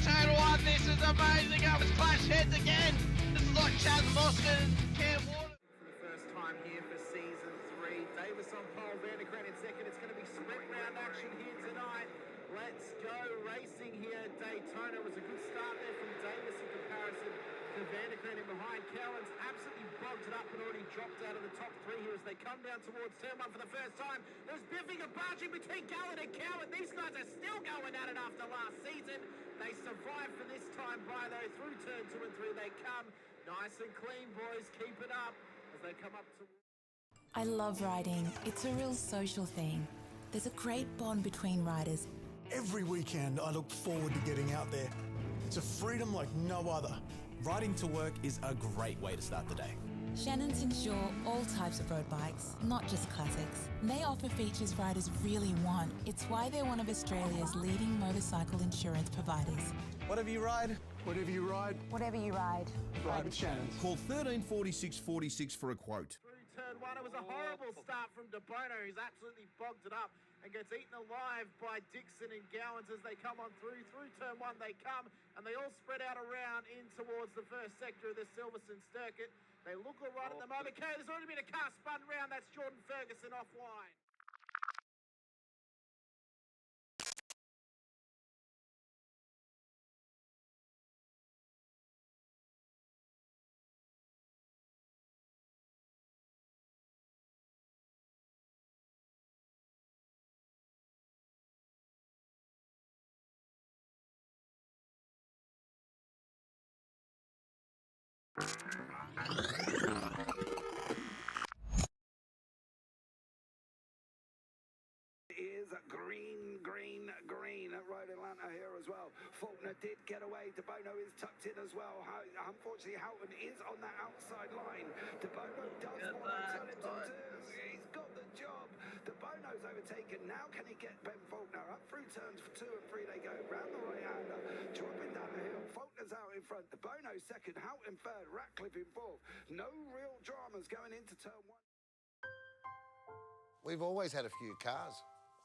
Total One, this is amazing. It was clash heads again. This is like Chaz Mostert and Cam Water. For the first time here for season 3. Davis on pole, Vanderkrant in second. It's going to be sprint round action here tonight. Let's go racing here at Daytona. It was a good start there from Davis in comparison to Vanderkrant in behind. Cowlan's absolutely bogged it up and already dropped out of the top 3 here as they come down towards turn 1 for the first time. There's biffing and barging between Gallen and Cowan. These guys are still going at it after last season. They survived for this time by though. Through turn 2 and 3 they come. Nice and clean, boys. Keep it up as they come up to... I love riding. It's a real social thing. There's a great bond between riders. Every weekend I look forward to getting out there. It's a freedom like no other. Riding to work is a great way to start the day. Shannons insure all types of road bikes, not just classics. They offer features riders really want. It's why they're one of Australia's leading motorcycle insurance providers. Whatever you ride, Whatever you ride, Whatever you ride. ride with Shannons. Call 134646 for a quote. Through turn 1, it was a horrible start from De Bono, who's absolutely bogged it up and gets eaten alive by Dixon and Gowans as they come on through. Through turn 1 they come, and they all spread out around in towards the first sector of the Silverstone circuit. They look all right at the moment. Okay, there's already been a car spun round. That's Jordan Ferguson offline. Is green, green, green at Road Atlanta here as well. Faulkner did get away. De Bono is tucked in as well. Unfortunately, Houghton is on that outside line. De Bono does want to tell him to do. He's got the job. De Bono's overtaken. Now can he get Ben Faulkner up through turns 2 and 3? They go round the right-hander, dropping down the hill. Faulkner's out in front. De Bono second. Houghton third. Ratcliffe in fourth. No real dramas going into turn 1. We've always had a few cars.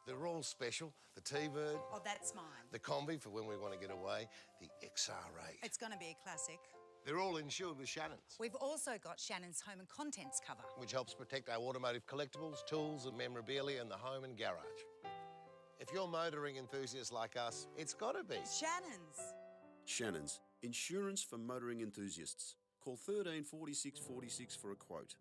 They're all special. The T-Bird. Oh, that's mine. The Combi for when we want to get away. The XR8. It's going to be a classic. They're all insured with Shannons, We've also got Shannon's home and contents cover. which helps protect our automotive collectibles, tools and memorabilia in the home and garage. If you're motoring enthusiasts like us, it's got to be. Shannon's. Shannons, insurance for motoring enthusiasts. Call 134646 for a quote.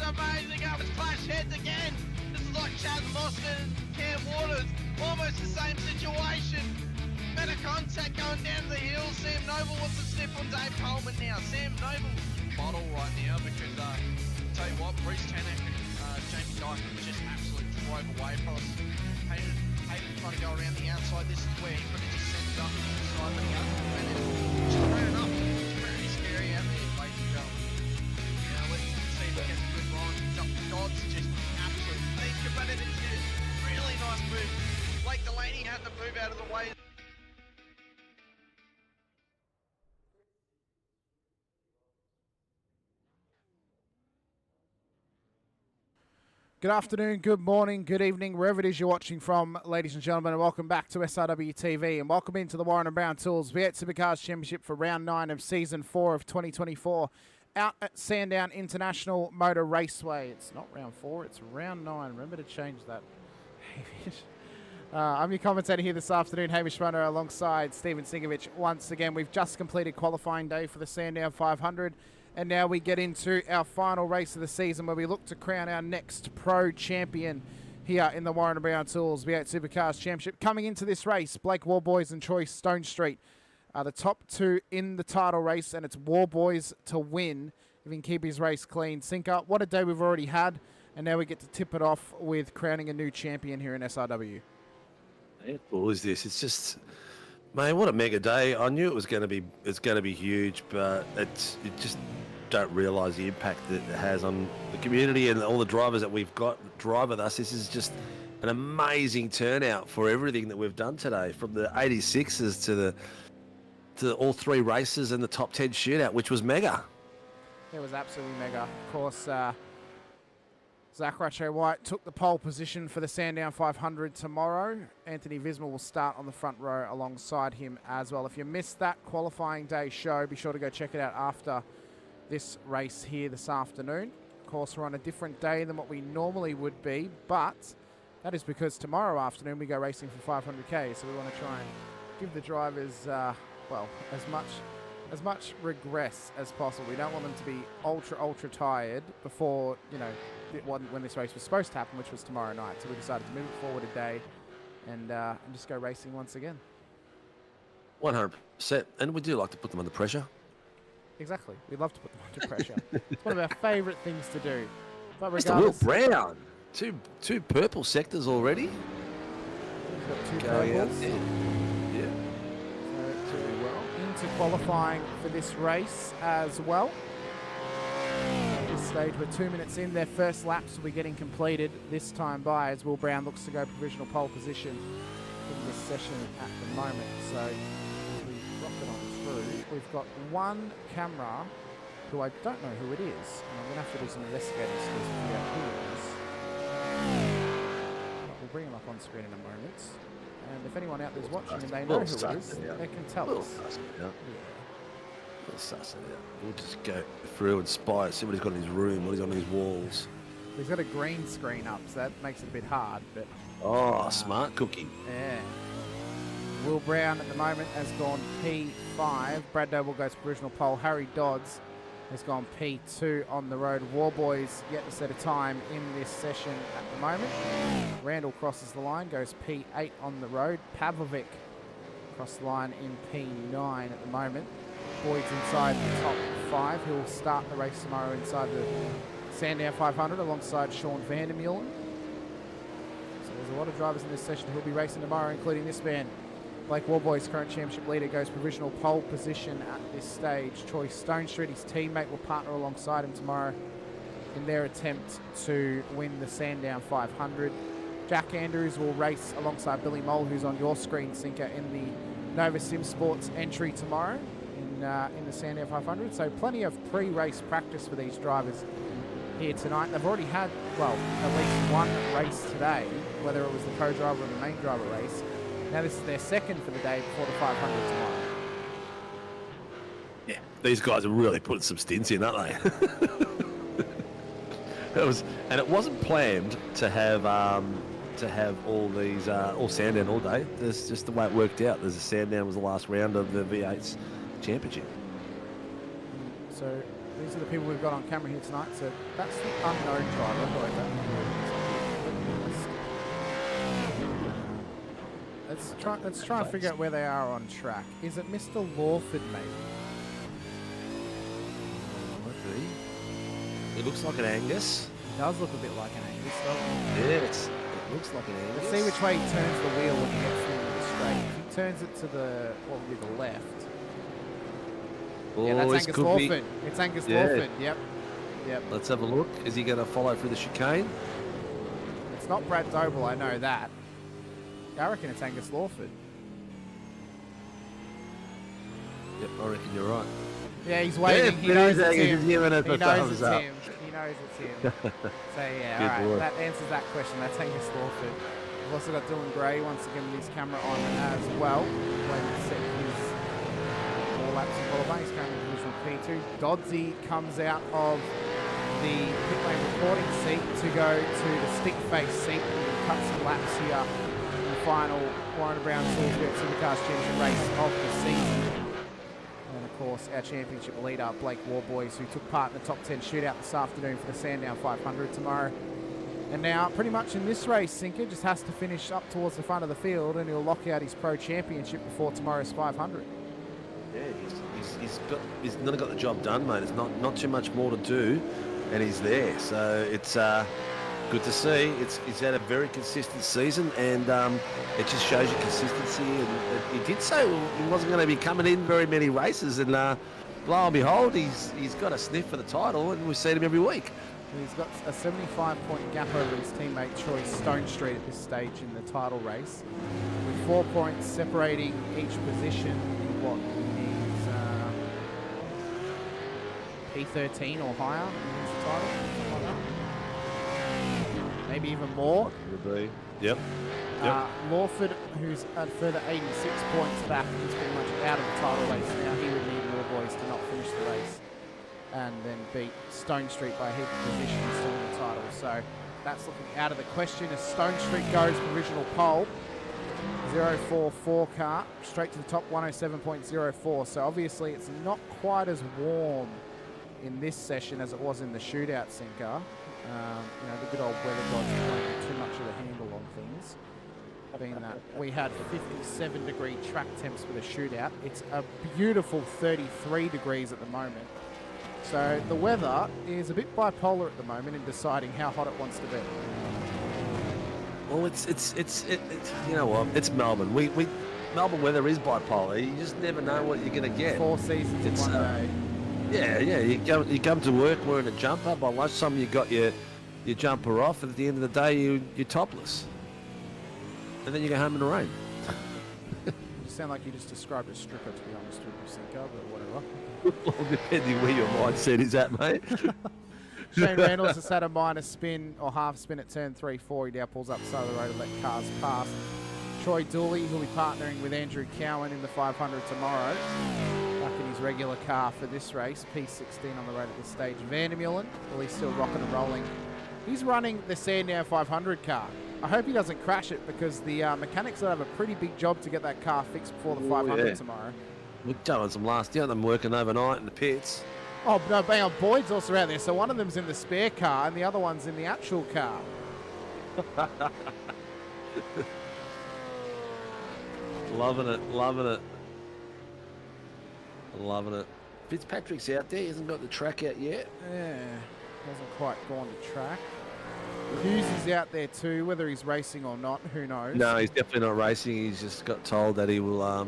amazing. It was clash heads again. This is like Chaz Mostert and Cam Waters. Almost the same situation. Better contact going down the hill. Sam Noble wants to sniff on Dave Coleman now. Sam Noble bottle right now because I'll tell you what, Bruce Tanek and Jamie Dyke just absolutely drove away from us. Hayden trying to go around the outside. This is where he could have just sent it up the inside, but he hasn't. And it's just ran up. It's very scary out there, ladies and gentlemen. Now let's see if we get a good line. Dodds just absolute thinker, but it is a really nice move. Blake Delaney had to move out of the way. Good afternoon, good morning, good evening, wherever it is you're watching from, ladies and gentlemen, and welcome back to SRW TV, and welcome into the Warren & Brown Tools V8 Supercars Championship for Round 9 of Season 4 of 2024, out at Sandown International Motor Raceway. It's not Round 4, it's Round 9. Remember to change that. I'm your commentator here this afternoon, Hamish Munro, alongside Stephen Sinkovic. Once again, we've just completed qualifying day for the Sandown 500. And now we get into our final race of the season where we look to crown our next pro champion here in the Warren & Brown Tools V8 Supercars Championship. Coming into this race, Blake Warboys and Troy Stonestreet are the top two in the title race, and it's Warboys to win if he can keep his race clean. Sinker, what a day we've already had, and now we get to tip it off with crowning a new champion here in SRW. How cool is this? It's just... Man, what a mega day. I knew it's going to be huge, but you just don't realise the impact that it has on the community and all the drivers that we've got drive with us. This is just an amazing turnout for everything that we've done today, from the 86s to all three races and the top 10 shootout, which was mega. It was absolutely mega. Of course, Zach Ratcho-White took the pole position for the Sandown 500 tomorrow. Anthony Visma will start on the front row alongside him as well. If you missed that qualifying day show, be sure to go check it out after this race here this afternoon. Of course, we're on a different day than what we normally would be, but that is because tomorrow afternoon we go racing for 500k, so we want to try and give the drivers, well, as much regress as possible. We don't want them to be ultra tired before, you know, when this race was supposed to happen, which was tomorrow night. So we decided to move it forward a day and just go racing once again. 100%. And we do like to put them under pressure. Exactly. We love to put them under pressure. It's one of our favourite things to do. But Mr. Will Brown. Two purple sectors already. We've got two purples. Yeah. So into qualifying for this race as well. At this stage, we're 2 minutes in. Their first laps will be getting completed this time by, as Will Brown looks to go provisional pole position in this session at the moment. So we rock it on through. We've got one camera who I don't know who it is, and I'm going to have to do some investigating skills to figure out who it is. But we'll bring him up on screen in a moment. And if anyone out there's watching and they know who it is, they can tell us. We'll suss it out. We'll just go through and spy it, see what he's got in his room, what he's on his walls. He's got a green screen up, so that makes it a bit hard. But smart cooking. Yeah. Will Brown at the moment has gone P5. Brad Noble goes provisional pole. Harry Dodds has gone P2 on the road. Warboys yet to set a time in this session at the moment. Randall crosses the line, goes P8 on the road. Pavlovic across the line in P9 at the moment. Boyd's inside the top 5. He'll start the race tomorrow inside the Sandown 500 alongside Sean Vandermeulen. So there's a lot of drivers in this session who'll be racing tomorrow, including this man. Blake Warboys, current championship leader, goes provisional pole position at this stage. Troy Stonestreet, his teammate, will partner alongside him tomorrow in their attempt to win the Sandown 500. Jack Andrews will race alongside Billy Mole, who's on your screen, Sinker, in the Nova Sim Sports entry tomorrow in the Sandown 500. So plenty of pre-race practice for these drivers here tonight. They've already had, well, at least one race today, whether it was the co-driver or the main driver race. Now this is their second for the day before the 500 tomorrow. Yeah, these guys are really putting some stints in, aren't they? And it wasn't planned to have all these all Sandown all day. That's just the way it worked out. There's a Sandown was the last round of the V8's championship. So these are the people we've got on camera here tonight. So that's the unknown driver. Let's try and figure out where they are on track. Is it Mr. Lawford, maybe? It looks like an Angus. It does look a bit like an Angus, doesn't it? Yes, it looks like an Angus. Let's see which way he turns the wheel when he gets into the straight. If he turns it to the, what would be the left? Yeah, that's Angus Lawford. It's Angus Lawford, yep. Let's have a look. Is he going to follow through the chicane? It's not Brad Doble, I know that. I reckon it's Angus Lawford. Yep, I reckon you're right. Yeah, he's waving. He knows it's him. He knows it's thumbs up. him. He knows it's him. So yeah, Good all right. boy. That answers that question. That's Angus Lawford. We've also got Dylan Gray once again with his camera on as well. Waiting to set his more laps in qualifying. He's currently in position P2. Dodsey comes out of the pit lane recording seat to go to the stick face seat and cut some laps here in the final Warren Brown Salisbury Supercars Championship race of the season. And of course, our championship leader, Blake Warboys, who took part in the top 10 shootout this afternoon for the Sandown 500 tomorrow. And now, pretty much in this race, Sinker just has to finish up towards the front of the field and he'll lock out his pro championship before tomorrow's 500. Yeah, he's not got the job done, mate. There's not too much more to do, and he's there. So it's good to see. He's had a very consistent season, and it just shows you consistency. And he did say he wasn't going to be coming in very many races, and lo and behold, he's got a sniff for the title, and we've seen him every week. He's got a 75-point gap over his teammate Troy Stonestreet at this stage in the title race, with 4 points separating each position in what is P13 or higher wins the title, something like that. Maybe even more. Yep. Lawford, who's a further 86 points back, is pretty much out of the title race now. He would need more boys to not finish the race and then beat Stonestreet by a heap of positions to win the title. So that's looking out of the question as Stonestreet goes provisional pole. 044 car, straight to the top, 107.04. So obviously it's not quite as warm in this session as it was in the shootout, Sinker. You know, the good old weather gods are playing too much of a handle on things. Being that we had 57-degree track temps for the shootout. It's a beautiful 33 degrees at the moment. So the weather is a bit bipolar at the moment in deciding how hot it wants to be. Well, it's you know what? It's Melbourne. We Melbourne weather is bipolar. You just never know what you're going to get. 4 seasons in one day. Yeah. You come to work wearing a jumper. By lunchtime, you got your jumper off, and at the end of the day, you're topless. And then you go home in the rain. You sound like you just described a stripper, to be honest with you, Sinker, but whatever. Well, depending where your mindset is at, mate. Shane Reynolds has had a minor spin or half spin at turn 3-4. He now pulls up the side of the road to let cars pass. Troy Dooley, who'll be partnering with Andrew Cowan in the 500 tomorrow. Back in his regular car for this race. P16 on the road at this stage. Vandermeulen, well, he's still rocking and rolling. He's running the Sandown 500 car. I hope he doesn't crash it because the mechanics will have a pretty big job to get that car fixed before the 500 tomorrow. We've done some last year. Them working overnight in the pits. Oh, no, bang on. Boyd's also out there. So one of them's in the spare car and the other one's in the actual car. Loving it. Fitzpatrick's out there. He hasn't got the track out yet. Yeah, hasn't quite gone to track. Hughes is out there too, whether he's racing or not, who knows? No, he's definitely not racing. He's just got told that he will.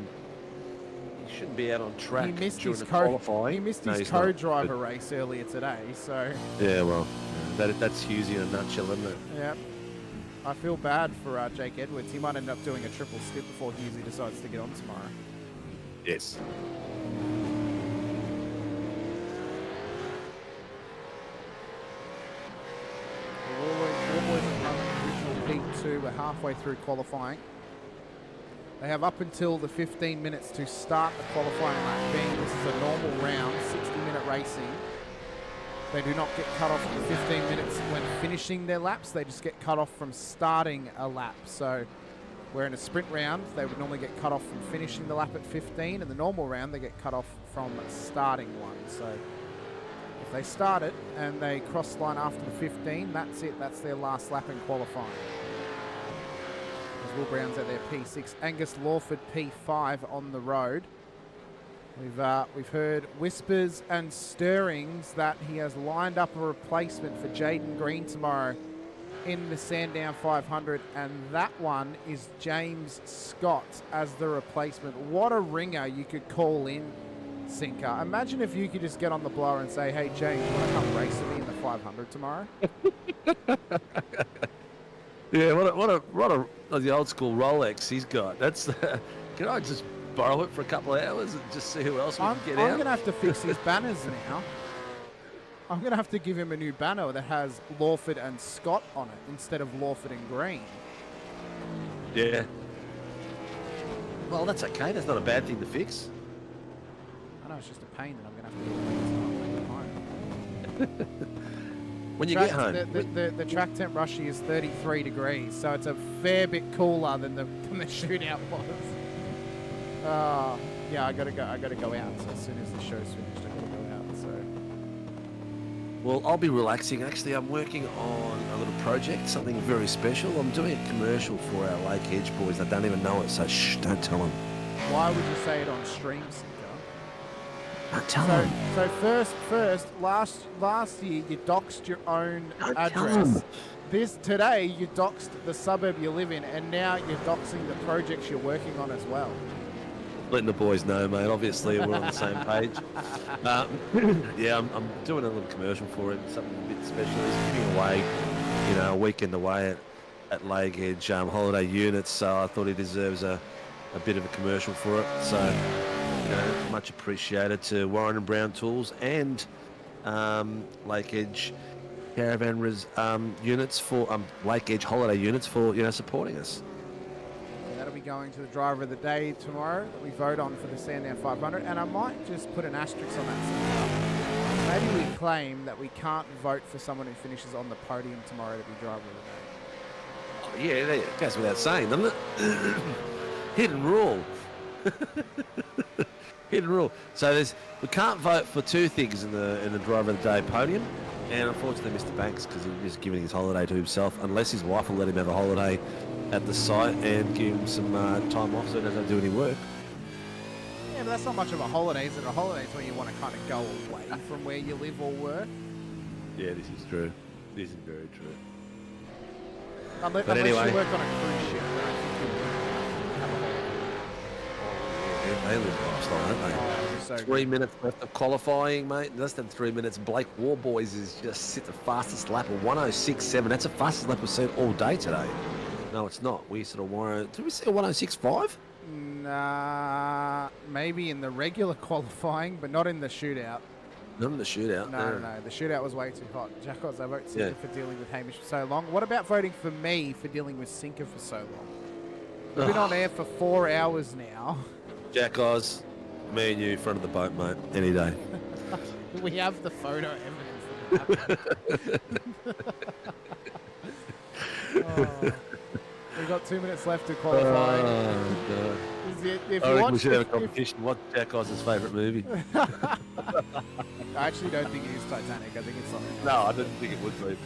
He shouldn't be out on track. He missed during his the qualifying. He missed his co-driver race earlier today, so. Yeah, well, that's Hughesy in a nutshell, isn't it? Yeah. I feel bad for Jake Edwards. He might end up doing a triple skip before Hughesy decides to get on tomorrow. Yes. P2, we're halfway through qualifying. They have up until the 15 minutes to start the qualifying lap, being this is a normal round, 60-minute racing. They do not get cut off at the 15 minutes when finishing their laps. They just get cut off from starting a lap. So where in a sprint round, they would normally get cut off from finishing the lap at 15. In the normal round, they get cut off from starting one. So if they start it and they cross the line after the 15, that's it. That's their last lap in qualifying. As Will Brown's at their P6. Angus Lawford P5 on the road. We've heard whispers and stirrings that he has lined up a replacement for Jaden Green tomorrow in the Sandown 500, and that one is James Scott as the replacement. What a ringer you could call in, Sinker. Imagine if you could just get on the blower and say, hey, James, you want to come race with me in the 500 tomorrow? Yeah, what a the old school Rolex he's got. That's can I just borrow it for a couple of hours and just see who else we can get out? I'm going to have to fix his banners now. I'm going to have to give him a new banner that has Lawford and Scott on it instead of Lawford and Green. Yeah. Well, that's okay. That's not a bad thing to fix. I know, it's just a pain that I'm going to have to do it home. When you get home. The track temp Rushy is 33 degrees, so it's a fair bit cooler than the shootout was. Yeah, I gotta go out. So as soon as the show's finished, I gotta go out. So. Well, I'll be relaxing. Actually, I'm working on a little project, something very special. I'm doing a commercial for our Lake Edge boys. They don't even know it, so shh, don't tell them. Why would you say it on stream, Sinker? Don't tell them. So first, last year you doxed your own address. Today you doxed the suburb you live in, and now you're doxing the projects you're working on as well. Letting the boys know, mate. Obviously, we're on the same page. Yeah, I'm doing a little commercial for it, something a bit special. He's giving away, a weekend away at Lake Edge holiday units, so I thought he deserves a bit of a commercial for it. So, much appreciated to Warren and Brown Tools and Lake Edge Caravan units for Lake Edge holiday units for supporting us. That'll be going to the driver of the day tomorrow that we vote on for the Sandown 500, and I might just put an asterisk on that. Maybe we claim that we can't vote for someone who finishes on the podium tomorrow to be driver of the day. Oh, yeah, that goes without saying, doesn't it? Hidden rule. Hidden rule. So we can't vote for two things in the driver of the day podium, and unfortunately Mr. Banks, because he's just giving his holiday to himself, unless his wife will let him have a holiday at the site and give him some time off so he doesn't do any work. Yeah, but that's not much of a holiday, is it? A holiday is when you want to kind of go away from where you live or work. Yeah, this is true. This is very true. Unless anyway, you work on a cruise ship, I don't think you would have a holiday. Yeah, they live lifestyle, don't they? Oh, so 3 minutes left of qualifying, mate. Less than 3 minutes. Blake Warboys is just sit the fastest lap of 106.7. That's the fastest lap we've seen all day today. No, it's not. We sort of did we see a 106.5? Nah, maybe in the regular qualifying, but not in the shootout. Not in the shootout. No. The shootout was way too hot. Jack Oz, I vote Sinker for dealing with Hamish for so long. What about voting for me for dealing with Sinker for so long? We've been on air for 4 hours now. Jack Oz, me and you in front of the boat, mate. Any day. We have the photo evidence of that. We've got 2 minutes left to qualify. Oh, God. I reckon we should have a competition. What's Jack Oz's favourite movie? I actually don't think it is Titanic. I think it's something else. No, I didn't think it would be.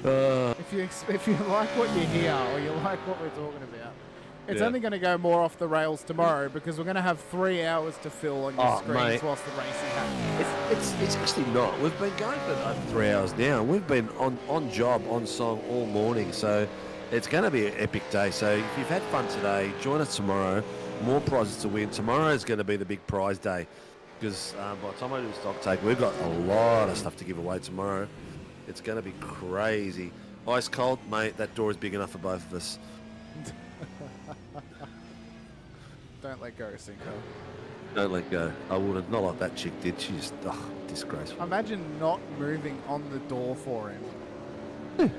If you like what you hear or you like what we're talking about, it's only going to go more off the rails tomorrow because we're going to have 3 hours to fill on your screens whilst the racing happens. It's actually not. We've been going for over 3 hours now. We've been on job, on song all morning, so it's going to be an epic day. So if you've had fun today, join us tomorrow. More prizes to win. Tomorrow is going to be the big prize day because by the time I do the stock take, we've got a lot of stuff to give away tomorrow. It's going to be crazy. Ice cold, mate, that door is big enough for both of us. Don't let go, Sinko. Don't let go. I wouldn't. Not like that chick did. She just, disgraceful. Imagine not moving on the door for him.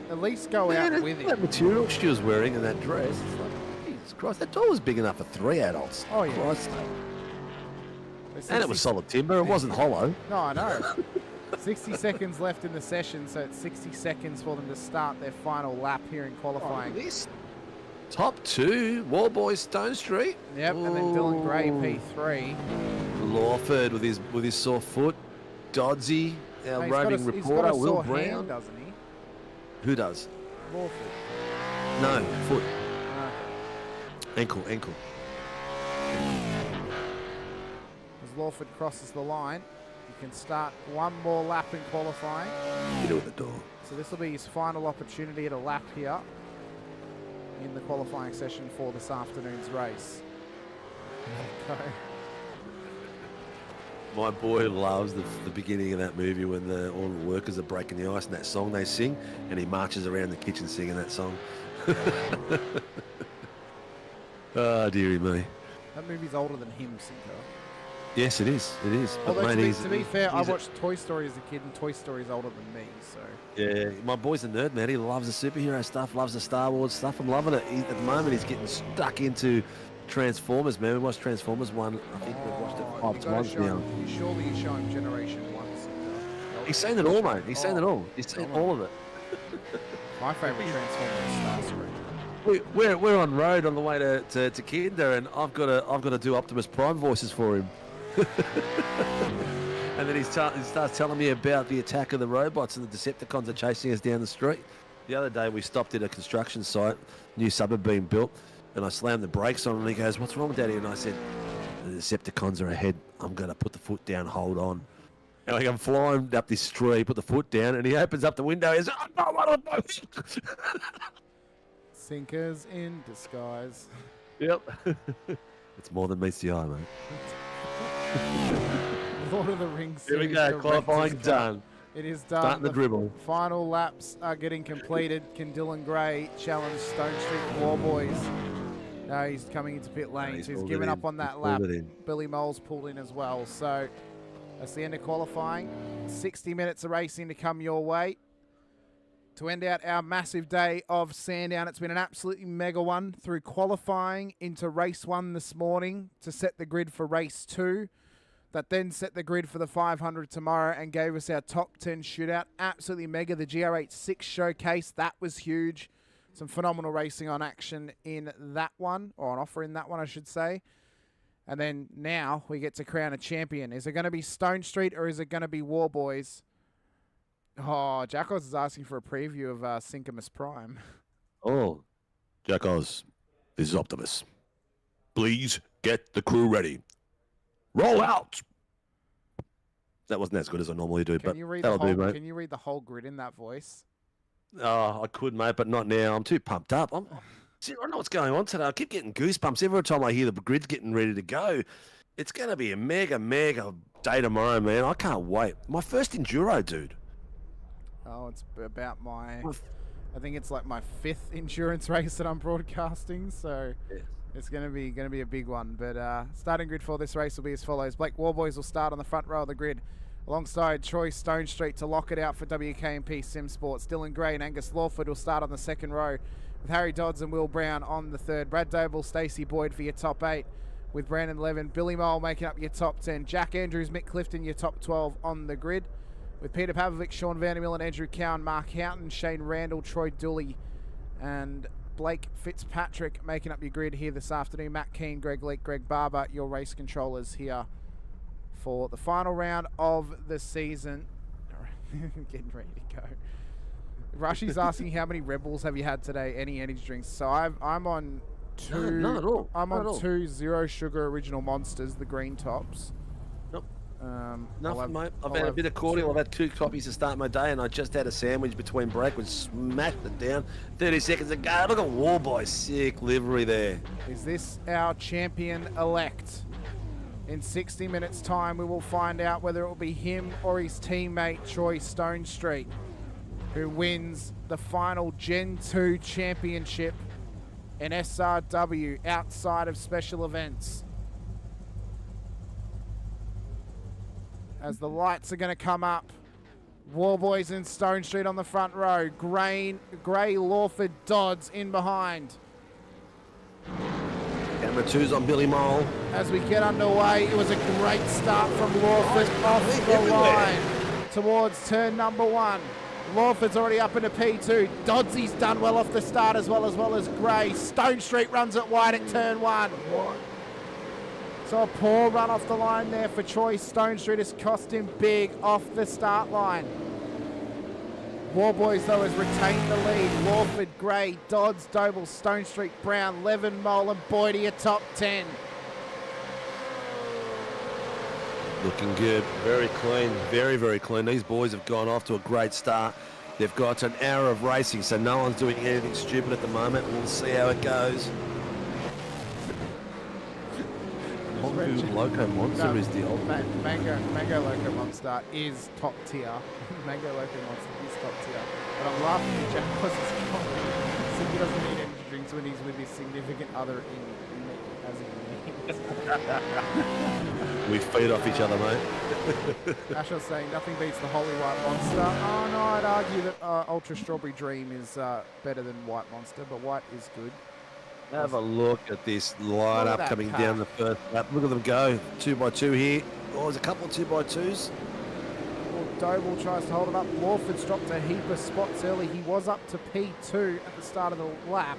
At least go out with him. That material she was wearing in that dress. It's like, Jesus Christ, that door was big enough for 3 adults. Oh, yeah. Christ. And it was solid timber. It wasn't hollow. No, I know. 60 seconds left in the session, so it's 60 seconds for them to start their final lap here in qualifying. This top two, Warboys Stone Street. Yep, and then Dylan Gray P3. Lawford with his sore foot. Dodsey, our roving reporter, he's got a Will sore Brown. hand, doesn't he? Who does? Lawford. No, foot. Ankle. Lawford crosses the line, he can start one more lap in qualifying. Get out the door. So this will be his final opportunity at a lap here in the qualifying session for this afternoon's race. Let it go. My boy loves the beginning of that movie when all the workers are breaking the ice and that song they sing, and he marches around the kitchen singing that song. Oh, dearie me. That movie's older than him, Cinco. Yes, it is. It is. But Although, mate, to be fair, I watched Toy Story as a kid, and Toy Story's older than me, so... Yeah, my boy's a nerd, man. He loves the superhero stuff, loves the Star Wars stuff. I'm loving it. At the moment, he's getting stuck into Transformers, man. We watched Transformers 1. I think we've watched it 5 times now. Surely you show him Generation 1, Cinco. He's seen it all, mate. He's seen it all. He's seen all of it. My favourite Transformer is Starscream. We're on road on the way to Kinder, and I've got to do Optimus Prime voices for him. And then he starts telling me about the attack of the robots and the Decepticons are chasing us down the street. The other day we stopped at a construction site, new suburb being built, and I slammed the brakes on and he goes, "What's wrong, Daddy?" And I said, "The Decepticons are ahead. I'm going to put the foot down, hold on." And I'm flying up this street, put the foot down, and he opens up the window. He's "Oh, no, I don't know." Sinkers in disguise. Yep. It's more than meets the eye, mate. Lord of the Rings. Here we go, qualifying done. It is done. Starting the dribble. Final laps are getting completed. Can Dylan Gray challenge Stone Street Warboys? No, he's coming into pit lane, so he's given up on that lap. Billy Mole's pulled in as well. So that's the end of qualifying. 60 minutes of racing to come your way. To end out our massive day of Sandown, it's been an absolutely mega one through qualifying into race 1 this morning to set the grid for race 2. That then set the grid for the 500 tomorrow and gave us our top 10 shootout. Absolutely mega. The GR86 showcase, that was huge. Some phenomenal racing on action in that one, or on offer in that one, I should say. And then now we get to crown a champion. Is it going to be Stone Street or is it going to be Warboys? Oh, Jackos is asking for a preview of Sinkovic Prime. Oh, Jackos, this is Optimus. Please get the crew ready. Roll out! That wasn't as good as I normally do, but that'll do, mate. Can you read the whole grid in that voice? Oh, I could, mate, but not now. I'm too pumped up. See, I don't know what's going on today. I keep getting goosebumps every time I hear the grid's getting ready to go. It's going to be a mega day tomorrow, man. I can't wait. My first enduro, dude. Oh, it's about I think it's like my 5th endurance race that I'm broadcasting, so it's going to be a big one. But starting grid for this race will be as follows. Blake Warboys will start on the front row of the grid, alongside Troy Stone Street to lock it out for WKMP Sim Sports. Dylan Gray and Angus Lawford will start on the second row, with Harry Dodds and Will Brown on the third. Brad Doble, Stacey Boyd for your top 8, with Brandon Levin, Billy Mole making up your top 10. Jack Andrews, Mick Clifton, your top 12 on the grid, with Peter Pavlovic, Sean Vandermill and Andrew Cowan, Mark Houghton, Shane Randall, Troy Dooley and Blake Fitzpatrick making up your grid here this afternoon. Matt Keane, Greg Leake, Greg Barber, your race controllers here for the final round of the season. Getting ready to go. Rushy's asking how many Rebels have you had today? Any energy drinks? So I'm on 2. None at all. I'm on 2 zero sugar original monsters, the green tops. Nothing, mate. I've had a bit of cordial. I've had 2 coffees to start my day, and I just had a sandwich between break, which smashed it down 30 seconds ago. Look at Warboy, sick livery there. Is this our champion-elect? In 60 minutes' time, we will find out whether it will be him or his teammate, Troy Stone Street, who wins the final Gen 2 championship in SRW outside of special events. As the lights are going to come up, Warboys and Stone Street on the front row. Gray, Lawford, Dodds in behind. Camera 2's on Billy Mole. As we get underway, it was a great start from Lawford off the line towards turn number 1. Lawford's already up into P2. Doddsy's done well off the start as well as Gray. Stone Street runs it wide at turn 1. So a poor run off the line there for Troy Stone Street has cost him big off the start line. Warboys, though, has retained the lead. Lawford, Gray, Dodds, Doble, Stone Street, Brown, Levin, Mole and Boyd are your top 10. Looking good. Very clean. Very, very clean. These boys have gone off to a great start. They've got an hour of racing, so no one's doing anything stupid at the moment. We'll see how it goes. Loco Monster is the old Mango Loco Monster is top tier. Mango Loco Monster is top tier. But I'm laughing at Jack because he doesn't need energy drinks when he's with his significant other as he needs. We feed off each other, mate. Ashel's saying nothing beats the Holy White Monster. Oh no, I'd argue that Ultra Strawberry Dream is better than White Monster, but White is good. Have a look at this lineup coming down the first lap. Look at them go. 2x2 here. Oh, there's a couple of 2x2s. Well, Doble tries to hold it up. Lawford's dropped a heap of spots early. He was up to P2 at the start of the lap.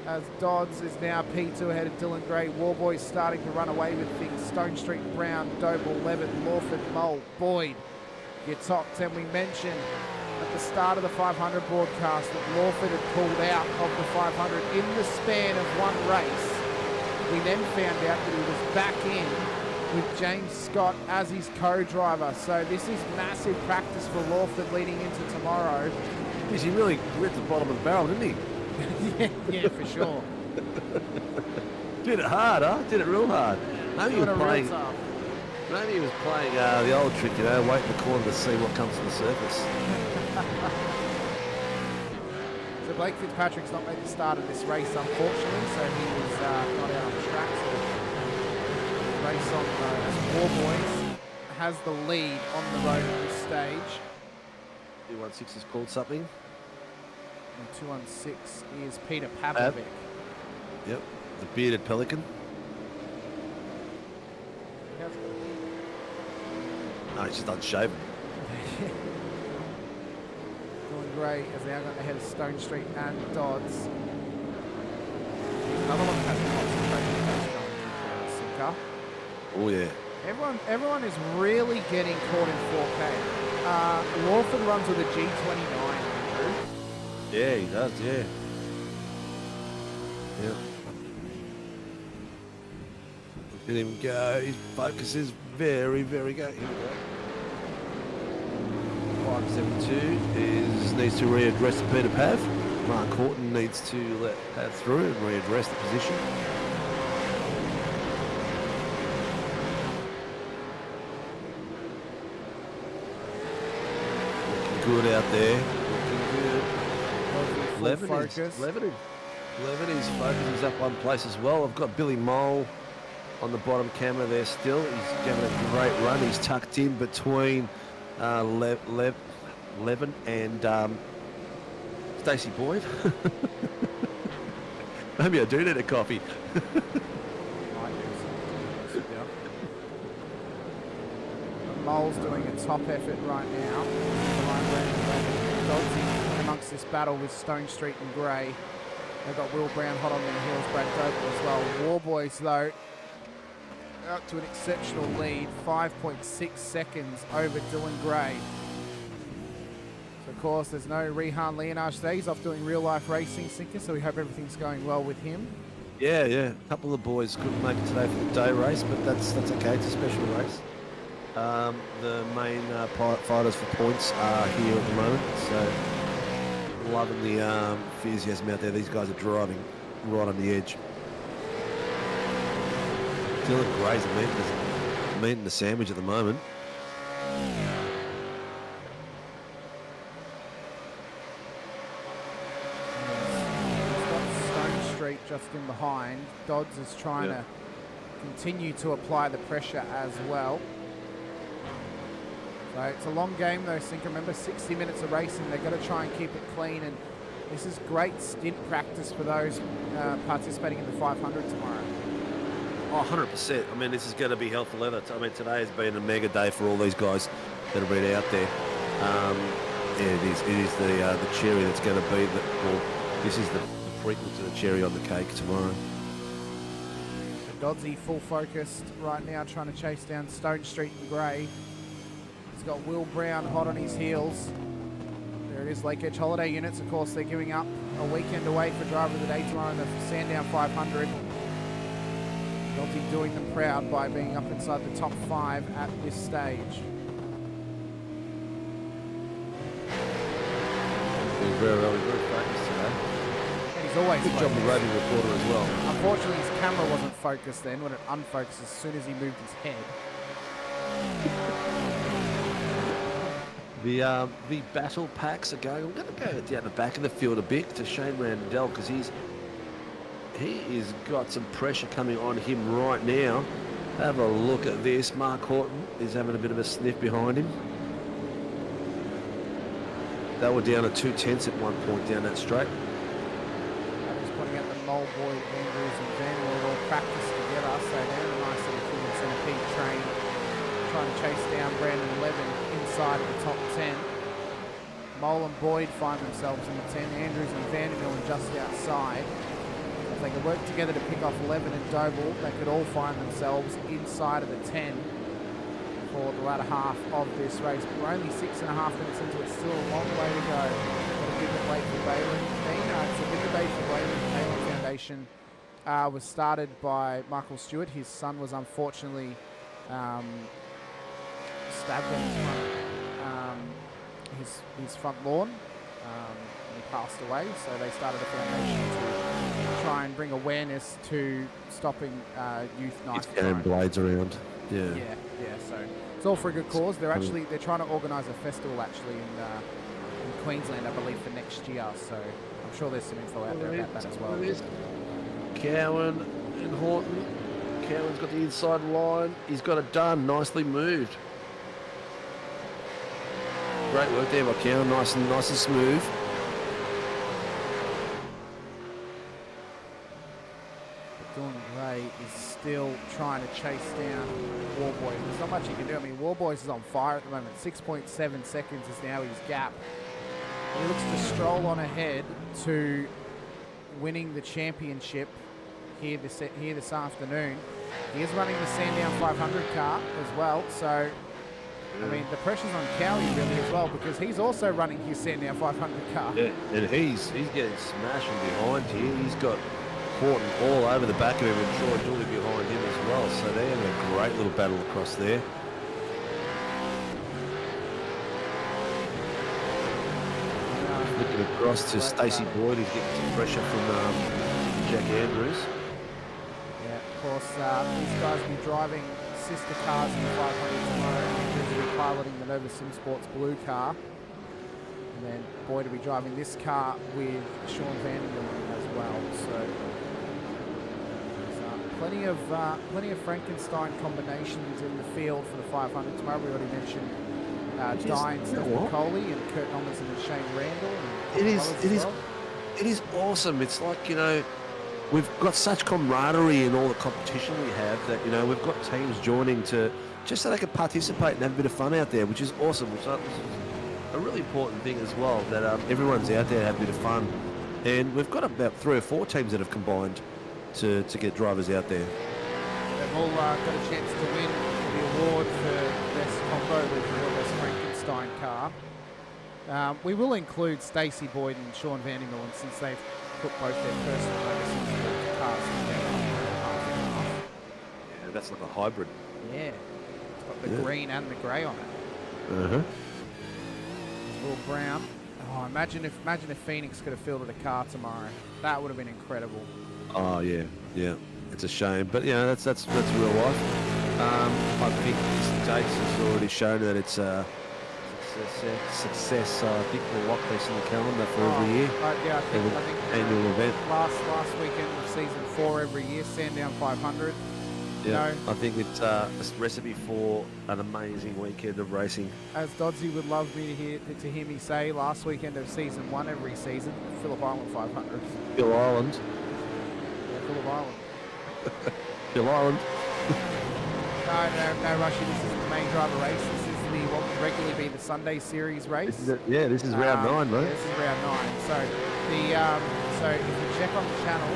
As Dodds is now P2 ahead of Dylan Gray. Warboy's starting to run away with things. Stone Street, Brown, Doble, Levin, Lawford, Mole, Boyd. Your top 10 we mentioned at the start of the 500 broadcast that Lawford had pulled out of the 500 in the span of one race. We then found out that he was back in with James Scott as his co-driver. So this is massive practice for Lawford leading into tomorrow. He really ripped the bottom of the barrel, didn't he? yeah, for sure. Did it hard, huh? Did it real hard. Maybe he was playing. Maybe he was playing the old trick, you know, wait in the corner to see what comes to the surface. So Blake Fitzpatrick's not made the start of this race, unfortunately, so he was not out on the track. So the race on Warboys has the lead on the road at this stage. 216 is called something. And 216 is Peter Pavlovic. Yep, the bearded pelican. No, he's just unshaven. Dylan Gray has now got ahead of Stone Street and Dodds. Another one has Sinker. Oh yeah. Everyone is really getting caught in 4K. Lawford runs with a G29, Andrew. Yeah, he does, yeah. Yep. Look at him go. His focus is very, very good. Here we go. 572 needs to readdress the Peter Pav. Mark Horton needs to let Pav through and readdress the position. Looking good out there. Looking good. Levin is focus up one place as well. I've got Billy Mole on the bottom camera there still. He's giving a great run. He's tucked in between Levin and Stacey Boyd. Maybe I do need a coffee. Mole's doing a top effort right now. Dodds in amongst this battle with Stone Street and Gray. They've got Will Brown hot on their heels, Brad Doble as well. Warboys, though, out to an exceptional lead, 5.6 seconds over Dylan Gray. So, of course, there's no Rehan Leonard today. He's off doing real-life racing, Sinker, so we hope everything's going well with him. Yeah. A couple of the boys couldn't make it today for the day race, but that's okay. It's a special race. The main fighters for points are here at the moment, so loving the enthusiasm out there. These guys are driving right on the edge. Dylan Gray's meeting the sandwich at the moment. Stone Street just in behind. Dodds is trying to continue to apply the pressure as well. So it's a long game though, Sinker. Remember, 60 minutes of racing. They've got to try and keep it clean, and this is great stint practice for those participating in the 500 tomorrow. Oh, 100%. I mean, this is going to be hell for leather. I mean, today has been a mega day for all these guys that have been out there. Yeah, it is the cherry that's going to be this is the prequel to the cherry on the cake tomorrow. Doddsy full focused right now, trying to chase down Stone Street and Gray. He's got Will Brown hot on his heels. There it is, Lake Edge Holiday Units. Of course, they're giving up a weekend away for Driver of the Day tomorrow in the Sandown 500. Dodgy doing them proud by being up inside the top 5 at this stage. He's very focused today. And he's always Good job the radio reporter as well. Unfortunately, his camera wasn't focused then when it unfocused as soon as he moved his head. The battle packs are going. I'm going to go down the back of the field a bit to Shane Randell because he has got some pressure coming on him right now. Have a look at this. Mark Horton is having a bit of a sniff behind him. They were down at 2/10 at one point down that straight. Just pointing out the Mole, Boyd, Andrews and Van Wert all practice together, so they're in a nice little human centipede train, trying to chase down Brandon Levin inside of the top 10. Mole and Boyd find themselves in the 10. Andrews and Vanderbilt just outside. If they could work together to pick off Levin and Doble, they could all find themselves inside of the 10 for the latter half of this race. But we're only 6.5 minutes into it, still a long way to go. Got a big debate for Baylor. It's a big debate for Baylor. The Baylor Foundation was started by Michael Stewart. His son was unfortunately stabbed on his front lawn, and he passed away. So they started a foundation to try and bring awareness to stopping youth knife crime. Getting blades around. Yeah. So it's all for a good cause. They're trying to organise a festival actually in Queensland, I believe, for next year. So I'm sure there's some info out there about that as well. Cowan and Horton. Cowan's got the inside line. He's got it done. Nicely moved. Great work there by Cowan. Nice and smooth. Dylan Gray is still trying to chase down Warboy. There's not much he can do. I mean, Warboy is on fire at the moment. 6.7 seconds is now his gap. He looks to stroll on ahead to winning the championship here this afternoon. He is running the Sandown 500 car as well, so I mean the pressure's on Cowie really as well because he's also running his Sandown 500 car. Yeah, and he's getting smashed from behind here. He's got Horton all over the back of him and Troy Dooley behind him as well. So they're having a great little battle across there. Looking across to Stacey Boyd, who's getting some pressure from Jack Andrews. Yeah, of course, these guys will be driving sister cars in the 500 tomorrow. Andrews will be piloting the Nova Sim Sports blue car. And then Boyd will be driving this car with Sean Vanderbilt as well. So there's plenty of Frankenstein combinations in the field for the 500 tomorrow. We already mentioned Dine, Stephen Coley, and Kurt Nomerson and Shane Randall. It is awesome. It's like, you know, we've got such camaraderie in all the competition we have that, you know, we've got teams joining to just so they can participate and have a bit of fun out there, which is awesome. Which is a really important thing as well, that everyone's out there to have a bit of fun. And we've got about 3 or 4 teams that have combined to get drivers out there. They've all got a chance to win the award for best combo with the best Frankenstein car. We will include Stacey Boyd and Sean Vandermillen since they've put both their personal races into the cars together. Yeah, that's like a hybrid. Yeah, it's got the green and the grey on it. Uh-huh. Will Brown. Oh, imagine if Phoenix could have fielded a car tomorrow. That would have been incredible. Oh yeah. It's a shame, but you know that's real life. I think this date has already shown that it's a success. I think we'll lock this in the calendar for every year. I think annual event. Last weekend of season 4 every year, Sandown 500. Yeah, I think it's a recipe for an amazing weekend of racing. As Dodsey would love me to hear me say, last weekend of season 1 every season, Phillip Island 500. Phil Island. Yeah, Phillip Island. Phil Island. No, Rushy, this is the main driver race. This is what would regularly be the Sunday series race. This is round 9, mate. Yeah, this is round 9. So if you check on the channel,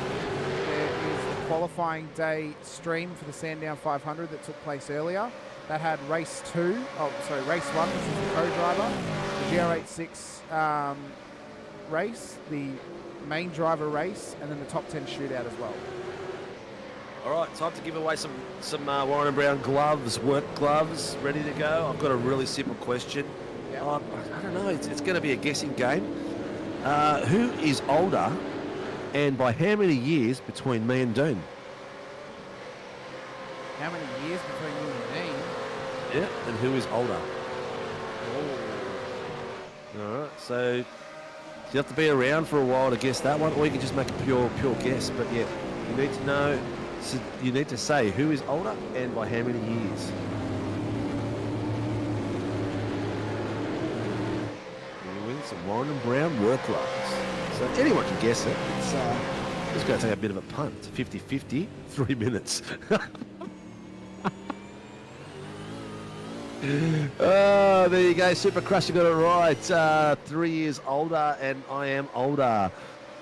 there is the qualifying day stream for the Sandown 500 that took place earlier. That had race 1, which is the co-driver, the GR86 race, the main driver race, and then the top 10 shootout as well. All right, time to give away some Warren and Brown gloves, work gloves, ready to go. I've got a really simple question. Yep. I don't know. It's going to be a guessing game. Who is older, and by how many years between me and Dean? How many years between you and me? Yeah, and who is older? All right, so you have to be around for a while to guess that one, or you can just make a pure guess. But yeah, you need to know. So you need to say who is older and by how many years. You win some Warren and Brown work gloves. So anyone can guess it. It's just going to take a bit of a punt. It's 50-50, 3 minutes. Oh, there you go. Super Crush, you got it right. 3 years older, and I am older.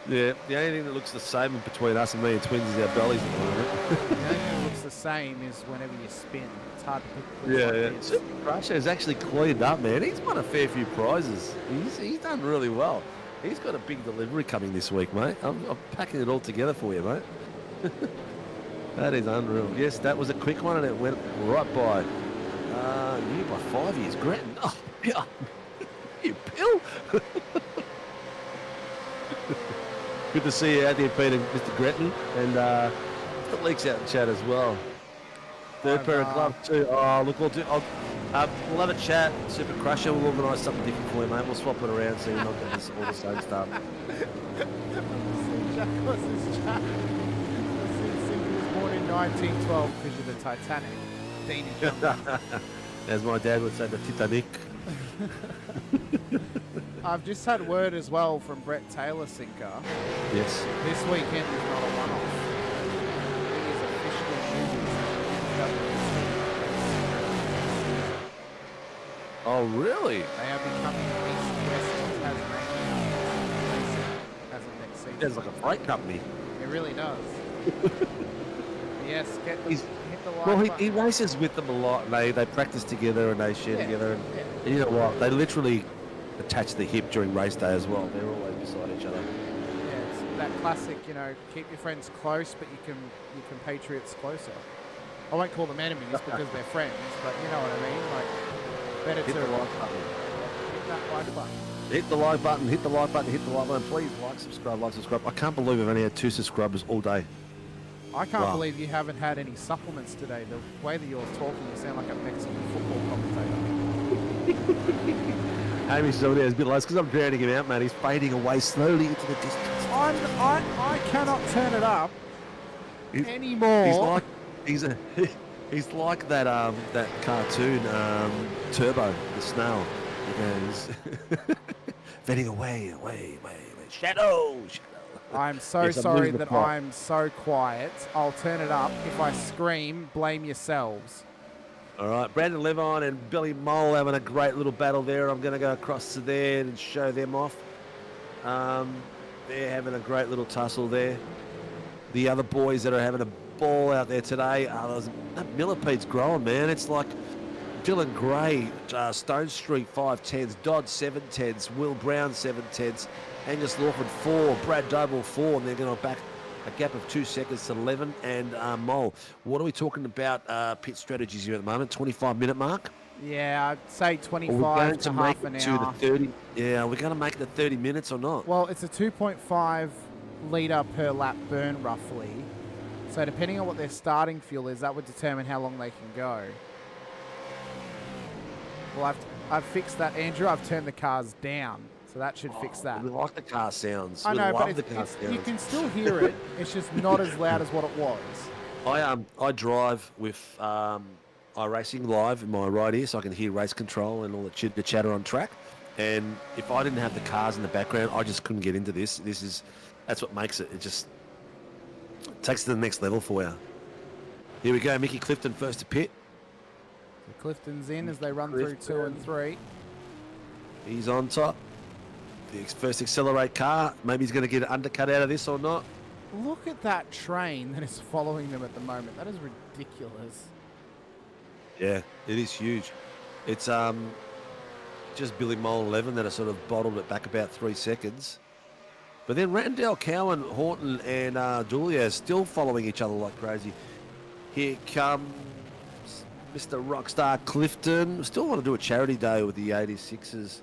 Yeah, the only thing that looks the same between us and me and twins is our bellies at the moment. The only thing that looks the same is whenever you spin. It's hard to pick. Yeah. Super Crush has actually cleaned up, man. He's won a fair few prizes. He's done really well. He's got a big delivery coming this week, mate. I'm packing it all together for you, mate. That is unreal. Yes, that was a quick one, and it went right by. You by 5 years, Gretton. Oh, yeah. You pill. Good to see you out there, Peter, Mr. Gretton, and the leaks out in chat as well. Third pair of gloves too. Oh, look, we'll have a chat. Super Crusher, we'll organise something different for you, mate. We'll swap it around so you're not getting all the same stuff. Jack was his chat. Sinkovic was born in 1912 because of the Titanic. Dean is young. As my dad would say, the Titanic. I've just had word as well from Brett Taylor, Sinker. Yes. This weekend is not a one-off. It is officially New Oh, really? They are becoming East-West Tasmania as of next season. There's like a freight company. It really does. Yes, hit the like Well, button. he races with them a lot. And they practice together and they share together. And you know what? They literally attach the hip during race day as well. They're always beside each other. Yeah, it's that classic, keep your friends close, but your compatriots closer. I won't call them enemies because they're friends, but you know what I mean. Like, better Hit to the like button. hit that like button. Hit the like button. Hit the like button. Hit the like button. Please like, subscribe. I can't believe I've only had 2 subscribers all day. I can't believe you haven't had any supplements today. The way that you're talking, you sound like a Mexican football commentator. Hamish is over there. It's a bit low because I'm drowning him out, man. He's fading away slowly into the distance. I cannot turn it up anymore. He's like that that cartoon Turbo, the snail. He goes fading away. Shadow. I'm so sorry that I'm so quiet. I'll turn it up. If I scream, blame yourselves. All right, Brandon Levine and Billy Mole having a great little battle there. I'm going to go across to there and show them off. They're having a great little tussle there. The other boys that are having a ball out there today, that Millipede's growing, man. It's like Dylan Gray, Stone Street 510s, Dodd 710s, Will Brown 710s, Angus Lawford 4, Brad Doble 4, and they're going to back a gap of 2 seconds to 11. And Mole, what are we talking about pit strategies here at the moment? 25-minute mark? Yeah, I'd say 25 to half an hour. To the 30. Yeah, are we going to make it the 30 minutes or not? Well, it's a 2.5 litre per lap burn, roughly. So depending on what their starting fuel is, that would determine how long they can go. Well, I've fixed that, Andrew. I've turned the cars down, so that should fix that. We like the car sounds. I know, we but love the car sounds. you can still hear it. It's just not as loud as what it was. I drive with iRacing live in my right ear, so I can hear race control and all the chitter chatter on track. And if I didn't have the cars in the background, I just couldn't get into this. That's what makes it. It just takes it to the next level for you. Here we go, Mickey Clifton first to pit. Clifton's in as they run through 2 and 3. He's on top. The first Accelerate car. Maybe he's going to get an undercut out of this or not. Look at that train that is following them at the moment. That is ridiculous. Yeah, it is huge. It's just Billy Mole 11 that have sort of bottled it back about 3 seconds. But then Randall, Cowan, Horton and Julia are still following each other like crazy. Here comes Mr. Rockstar Clifton. Still want to do a charity day with the 86s.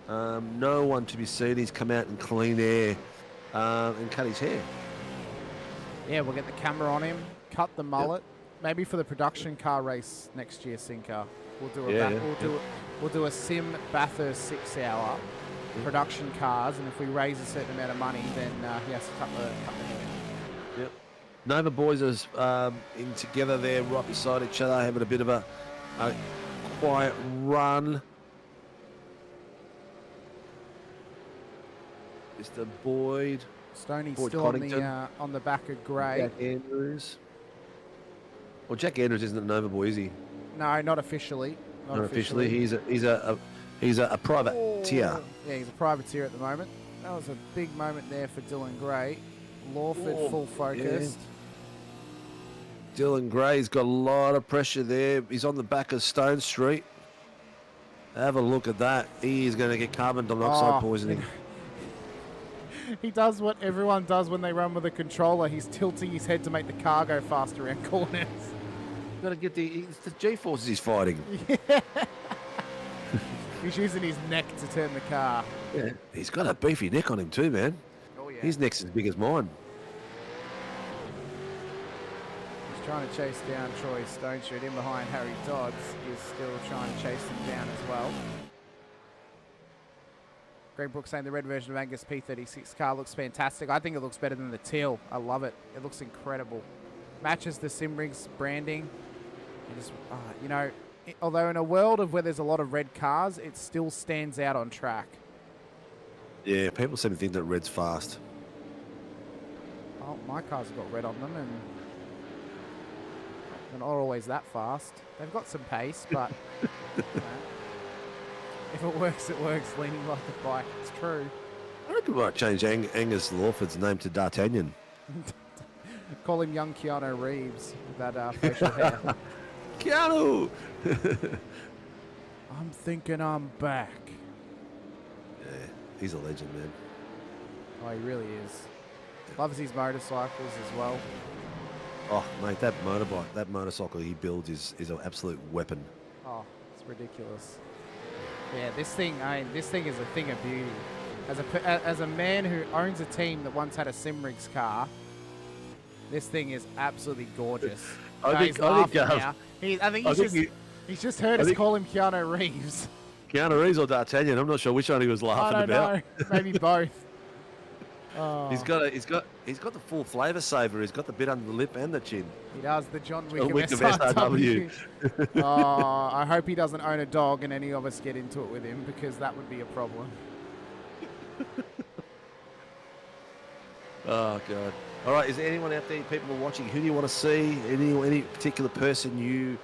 No one to be seen. He's come out in clean air and cut his hair. Yeah, we'll get the camera on him, cut the mullet. Maybe for the production car race next year, Sinker. We'll do a sim Bathurst 6-hour production cars, and if we raise a certain amount of money, then he has to cut the hair. Yep. Nova boys are in together there, right beside each other, having a bit of a quiet run. Mr. Boyd. Stoney's still on the back of Gray. Jack Andrews. Well, Jack Andrews isn't a Nova boy, is he? No, not officially. Not officially. He's a privateer. Yeah, he's a privateer at the moment. That was a big moment there for Dylan Gray. Lawford full focused. Yeah. Dylan Gray's got a lot of pressure there. He's on the back of Stone Street. Have a look at that. He is going to get carbon dioxide poisoning. He does what everyone does when they run with a controller. He's tilting his head to make the car go faster around corners. Got to get it's the G-forces he's fighting. Yeah. He's using his neck to turn the car. Yeah, he's got a beefy neck on him too, man. Oh yeah. His neck's as big as mine. He's trying to chase down Troy Stone Street. In behind Harry Dodds is still trying to chase him down as well. Greg Brooks saying the red version of Angus P36 car looks fantastic. I think it looks better than the teal. I love it. It looks incredible. Matches the Simrigs branding. Just, you know, although in a world of where there's a lot of red cars, it still stands out on track. Yeah, people seem to think that red's fast. Oh, my cars have got red on them, and they're not always that fast. They've got some pace, but you know, if it works, it works. Leaning like a bike, it's true. I reckon we might change Angus Lawford's name to D'Artagnan. Call him young Keanu Reeves with that facial hair. Keanu! I'm thinking I'm back. Yeah, he's a legend, man. Oh, he really is. Loves his motorcycles as well. Oh, mate, that motorcycle he builds is an absolute weapon. Oh, it's ridiculous. Yeah, this thing is a thing of beauty. As a man who owns a team that once had a Simrigs car, this thing is absolutely gorgeous. He's just heard us call him Keanu Reeves. Keanu Reeves or D'Artagnan? I'm not sure which one he was laughing about. I don't know. Maybe both. Oh. He's got the full flavour saver. He's got the bit under the lip and the chin. He does, the John Wick of SRW. Oh, I hope he doesn't own a dog and any of us get into it with him, because that would be a problem. Oh God! All right, is there anyone out there, people are watching? Who do you want to see? Any particular person you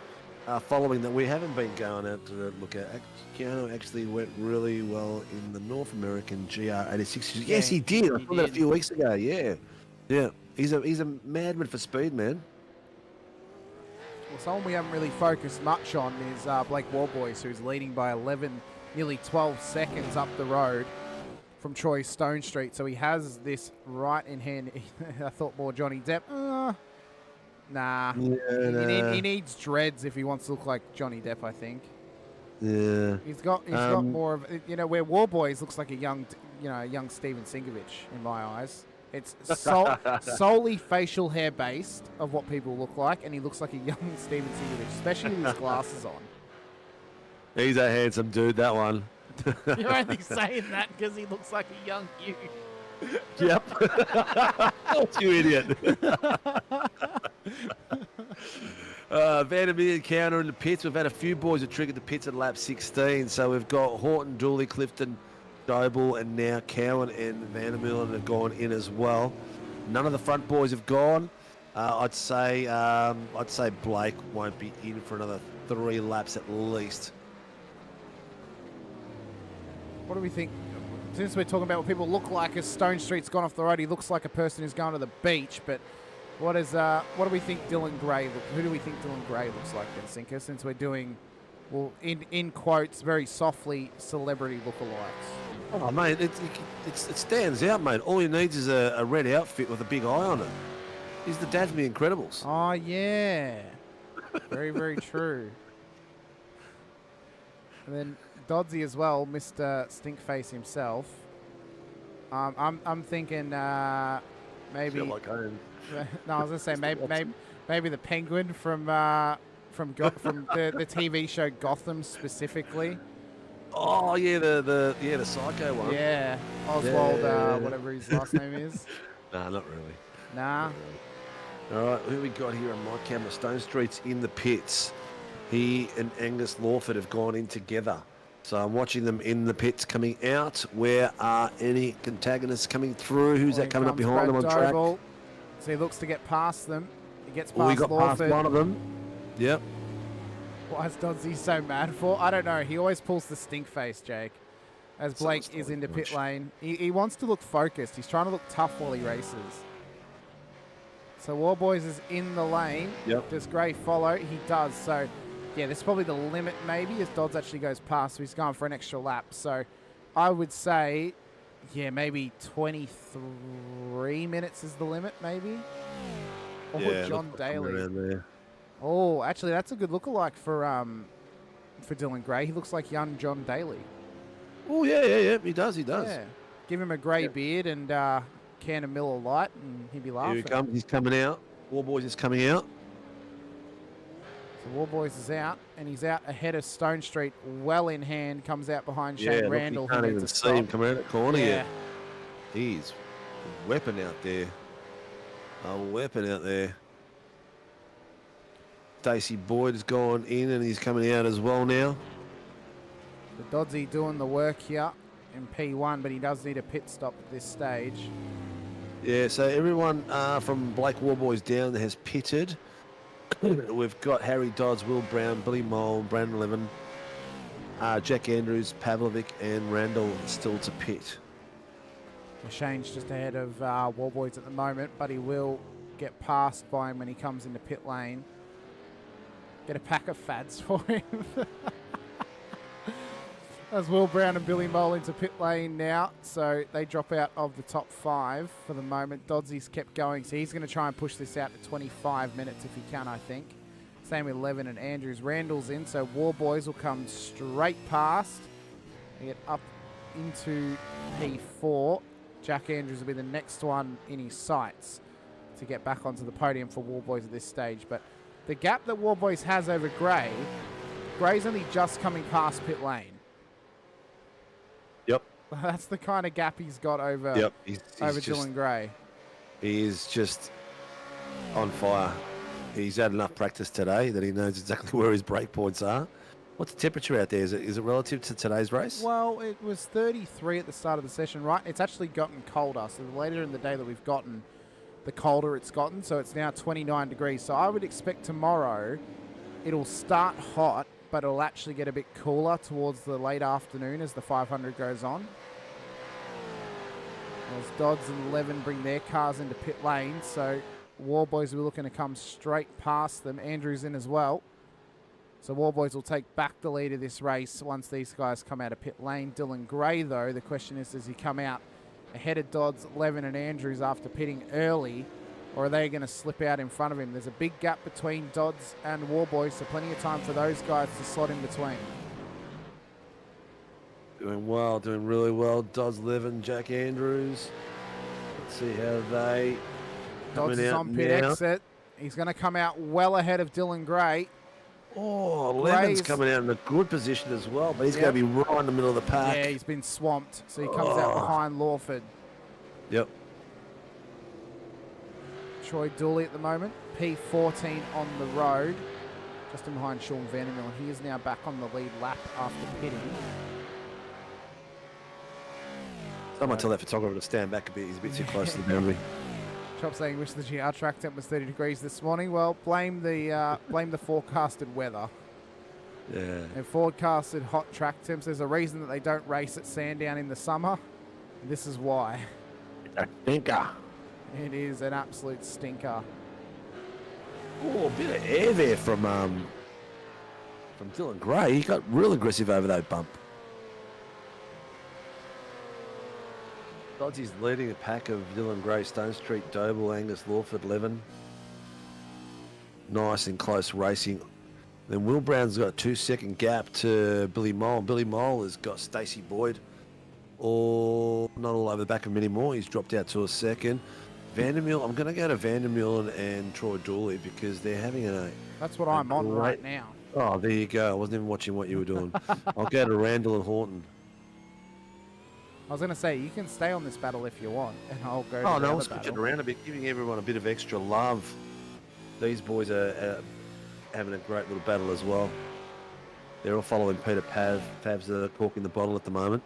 are following that we haven't been going out to look at? Keanu actually went really well in the North American GR86. Yes, he did. I saw that a few weeks ago. Yeah. He's a madman for speed, man. Well, someone we haven't really focused much on is Blake Warboys, who's leading by 11, nearly 12 seconds up the road from Troy Stone Street. So he has this right in hand. I thought more Johnny Depp. Nah. Yeah, he needs dreads if he wants to look like Johnny Depp, I think. Yeah. He's got more of, where Warboys looks like a young Stephen Sinkovic in my eyes. It's solely facial hair based of what people look like, and he looks like a young Stephen Sinkovic, especially with his glasses on. He's a handsome dude, that one. You're only saying that because he looks like a young you. Yep. You idiot. Vandermeer encounter in the pits. We've had a few boys that triggered the pits at lap 16. So we've got Horton, Dooley, Clifton, Doble, and now Cowan and Vandermeer have gone in as well. None of the front boys have gone. I'd say Blake won't be in for another 3 laps at least. What do we think? Since we're talking about what people look like as Stone Street's gone off the road, he looks like a person who's going to the beach. But what do we think Dylan Gray? Who do we think Dylan Gray looks like then, Sinker? Since we're doing, well, in quotes, very softly, celebrity lookalikes. Oh mate, it stands out, mate. All he needs is a red outfit with a big eye on it. He's the dad from The Incredibles. Oh, yeah. Very, very true. And then Dodsey as well, Mr. Stinkface himself. I'm thinking maybe. Feel like home. No, I was gonna say maybe the Penguin from the TV show Gotham specifically. Oh yeah, the psycho one. Yeah, Oswald, Yeah. whatever his last name is. Nah, not really. Nah. All right, who we got here on my camera? Stone Street's in the pits. He and Angus Lawford have gone in together. So I'm watching them in the pits coming out. Where are any antagonists coming through? Who's that coming up behind them on track? So he looks to get past them. He gets past Oh, he got Lawford. past one of them. Yep. Why is Dodsey so mad for? I don't know. He always pulls the stink face, Jake. As Blake is into pit lane. He wants to look focused. He's trying to look tough while he races. So Warboys is in the lane. Yep. Does Gray follow? He does. So, yeah, this is probably the limit maybe as Dodds actually goes past. So he's going for an extra lap. So I would say, yeah, maybe 23 minutes is the limit maybe. Or John Daly. Oh, actually, that's a good lookalike for Dylan Gray. He looks like young John Daly. Oh, yeah. He does. Yeah. Give him a grey beard and can of Miller Lite, and he'd be laughing. Here he comes. He's coming out. Warboys is coming out. So Warboys is out, and he's out ahead of Stone Street, well in hand. Comes out behind Shane Randall. You can't even see him coming out of the corner yet. He's a weapon out there. A weapon out there. Stacey Boyd has gone in, and he's coming out as well now. The Dodsey doing the work here in P1, but he does need a pit stop at this stage. Yeah, so everyone from Blake Warboys down has pitted. We've got Harry Dodds, Will Brown, Billy Mole, Brandon Levin, Jack Andrews, Pavlovic, and Randall still to pit. Shane's just ahead of Warboys at the moment, but he will get passed by him when he comes into pit lane. Get a pack of fads for him. As Will Brown and Billy Mole into pit lane now, so they drop out of the top 5 for the moment. Dodsey's kept going, so he's going to try and push this out to 25 minutes if he can, I think. Same with Levin and Andrews. Randall's in, so Warboys will come straight past and get up into P4. Jack Andrews will be the next one in his sights to get back onto the podium for Warboys at this stage. But the gap that Warboys has over Gray, Gray's only just coming past pit lane. Yep. That's the kind of gap he's got over, he's over just, Dylan Gray. He is just on fire. He's had enough practice today that he knows exactly where his brake points are. What's the temperature out there? Is it relative to today's race? Well, it was 33 at the start of the session, right? It's actually gotten colder. So the later in the day that we've gotten, the colder it's gotten. So it's now 29 degrees. So I would expect tomorrow it'll start hot, but it'll actually get a bit cooler towards the late afternoon as the 500 goes on. As Dodds and Levin bring their cars into pit lane, so Warboys will be looking to come straight past them. Andrews in as well. So Warboys will take back the lead of this race once these guys come out of pit lane. Dylan Gray, though, the question is, does he come out ahead of Dodds, Levin and Andrews after pitting early, or are they going to slip out in front of him? There's a big gap between Dodds and Warboys, so plenty of time for those guys to slot in between. Doing well, doing really well. Dodds, Levin, Jack Andrews. Let's see how they Dodds is on pit exit. He's going to come out well ahead of Dylan Gray. Oh, Levin's coming out in a good position as well, but he's going to be right in the middle of the pack. Yeah, he's been swamped, so he comes out behind Lawford. Yep. Troy Dooley at the moment, P14 on the road, just in behind Sean Vandermill. He is now back on the lead lap after pitting. Someone tell that photographer to stand back a bit. He's a bit too close to the boundary. Chop saying, wish the GR track temp was 30 degrees this morning. Well, blame the forecasted weather. Yeah. And forecasted hot track temps. There's a reason that they don't race at Sandown in the summer. And this is why. It's a stinker. It is an absolute stinker. Oh, a bit of air there from Dylan Gray. He got real aggressive over that bump. Dodsey's leading a pack of Dylan Gray, Stone Street, Doble, Angus Lawford, Levin. Nice and close racing. Then Will Brown's got a 2-second gap to Billy Mole. Billy Mole has got Stacey Boyd, or not all over the back of him anymore. He's dropped out to a second. Vandermeer, I'm going to go to Vandermeer and Troy Dooley because they're having a... That's what I'm on right now. Oh, there you go. I wasn't even watching what you were doing. I'll go to Randall and Horton. I was going to say, you can stay on this battle if you want, and I'll go to the I'll other switch it battle. around a bit, giving everyone a bit of extra love. These boys are having a great little battle as well. They're all following Peter Pav. Pav's corking the bottle at the moment.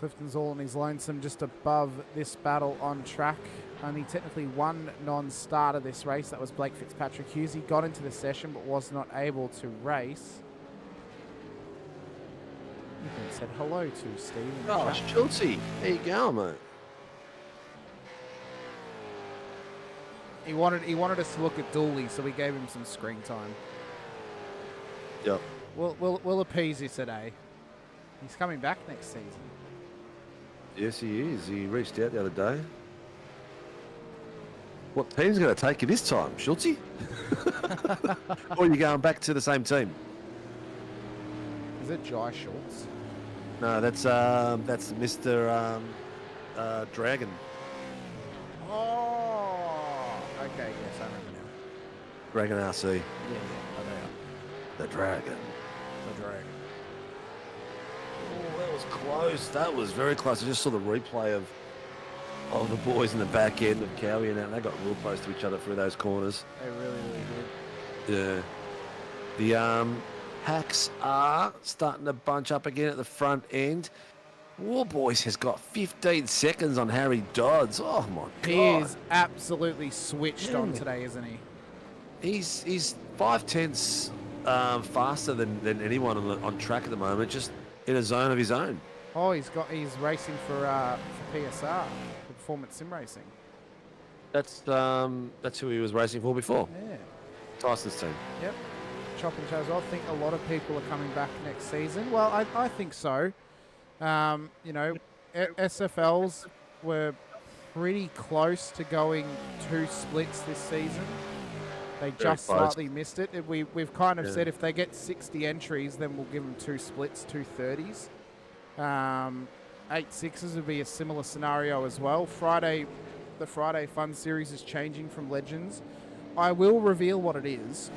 Clifton's all on his lonesome just above this battle on track. Only technically one non-starter this race. That was Blake Fitzpatrick Hughes. He got into the session but was not able to race. Ethan said hello to Steve. Oh, Schultze. There you go, mate. He wanted us to look at Dooley, so we gave him some screen time. Yep. We'll appease you today. He's coming back next season. Yes, he is. He reached out the other day. What team's going to take you this time, Schultze? Or are you going back to the same team? Is it Jai Schultz? No, that's Mr. Dragon. Oh, okay, yes, I remember now. Dragon RC. Yeah, I know. The Dragon. The Dragon. Oh, that was close. That was very close. I just saw the replay of the boys in the back end of Cowie and that. They got real close to each other through those corners. They really, really did. Yeah. The Hacks are starting to bunch up again at the front end. Warboys has got 15 seconds on Harry Dodds. Oh my God. He is absolutely switched on today, isn't he? He's 5/10 faster than anyone on track at the moment, just in a zone of his own. Oh, he's racing for PSR, for Performance Sim Racing. That's who he was racing for before. Yeah. Tyson's team. Yep. Chop and Chaz. I think a lot of people are coming back next season. Well, I think so. You know, SFLs were pretty close to going 2 splits this season. They just slightly missed it. We've kind of said if they get 60 entries, then we'll give them 2 splits, 2 30s. 8 6s would be a similar scenario as well. The Friday Fun Series is changing from Legends. I will reveal what it is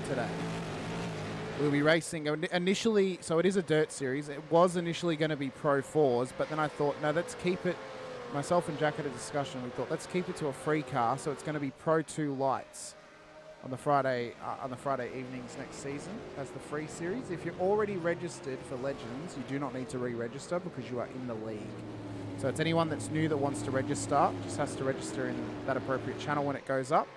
today. We'll be racing initially, so it is a dirt series. It was initially going to be Pro 4s, but then I thought, no, let's keep it. Myself and Jack had a discussion. We thought, let's keep it to a free car, so it's going to be Pro 2 lights on the Friday evenings next season as the free series. If you're already registered for Legends, you do not need to re-register because you are in the league. So it's anyone that's new that wants to register, just has to register in that appropriate channel when it goes up.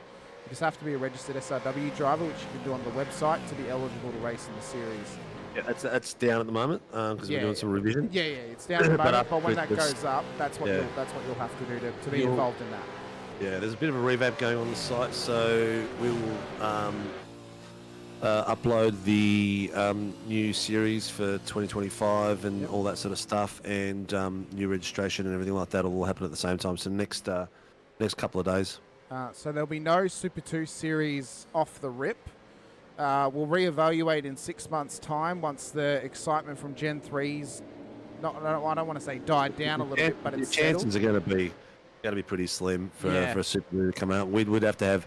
You just have to be a registered SRW driver, which you can do on the website to be eligible to race in the series. Yeah, that's down at the moment because we're doing some revision. Yeah, it's down at the moment, but when that goes up, that's what you'll have to do to be involved in that. Yeah, there's a bit of a revamp going on the site, so we will upload the new series for 2025 and all that sort of stuff, and new registration and everything like that will all happen at the same time. So next couple of days. So there'll be no Super 2 series off the rip. We'll reevaluate in 6 months' time once the excitement from Gen 3's, I don't want to say died down a little bit, but it's the chances are going to be pretty slim for a Super 2 to come out. We'd have to have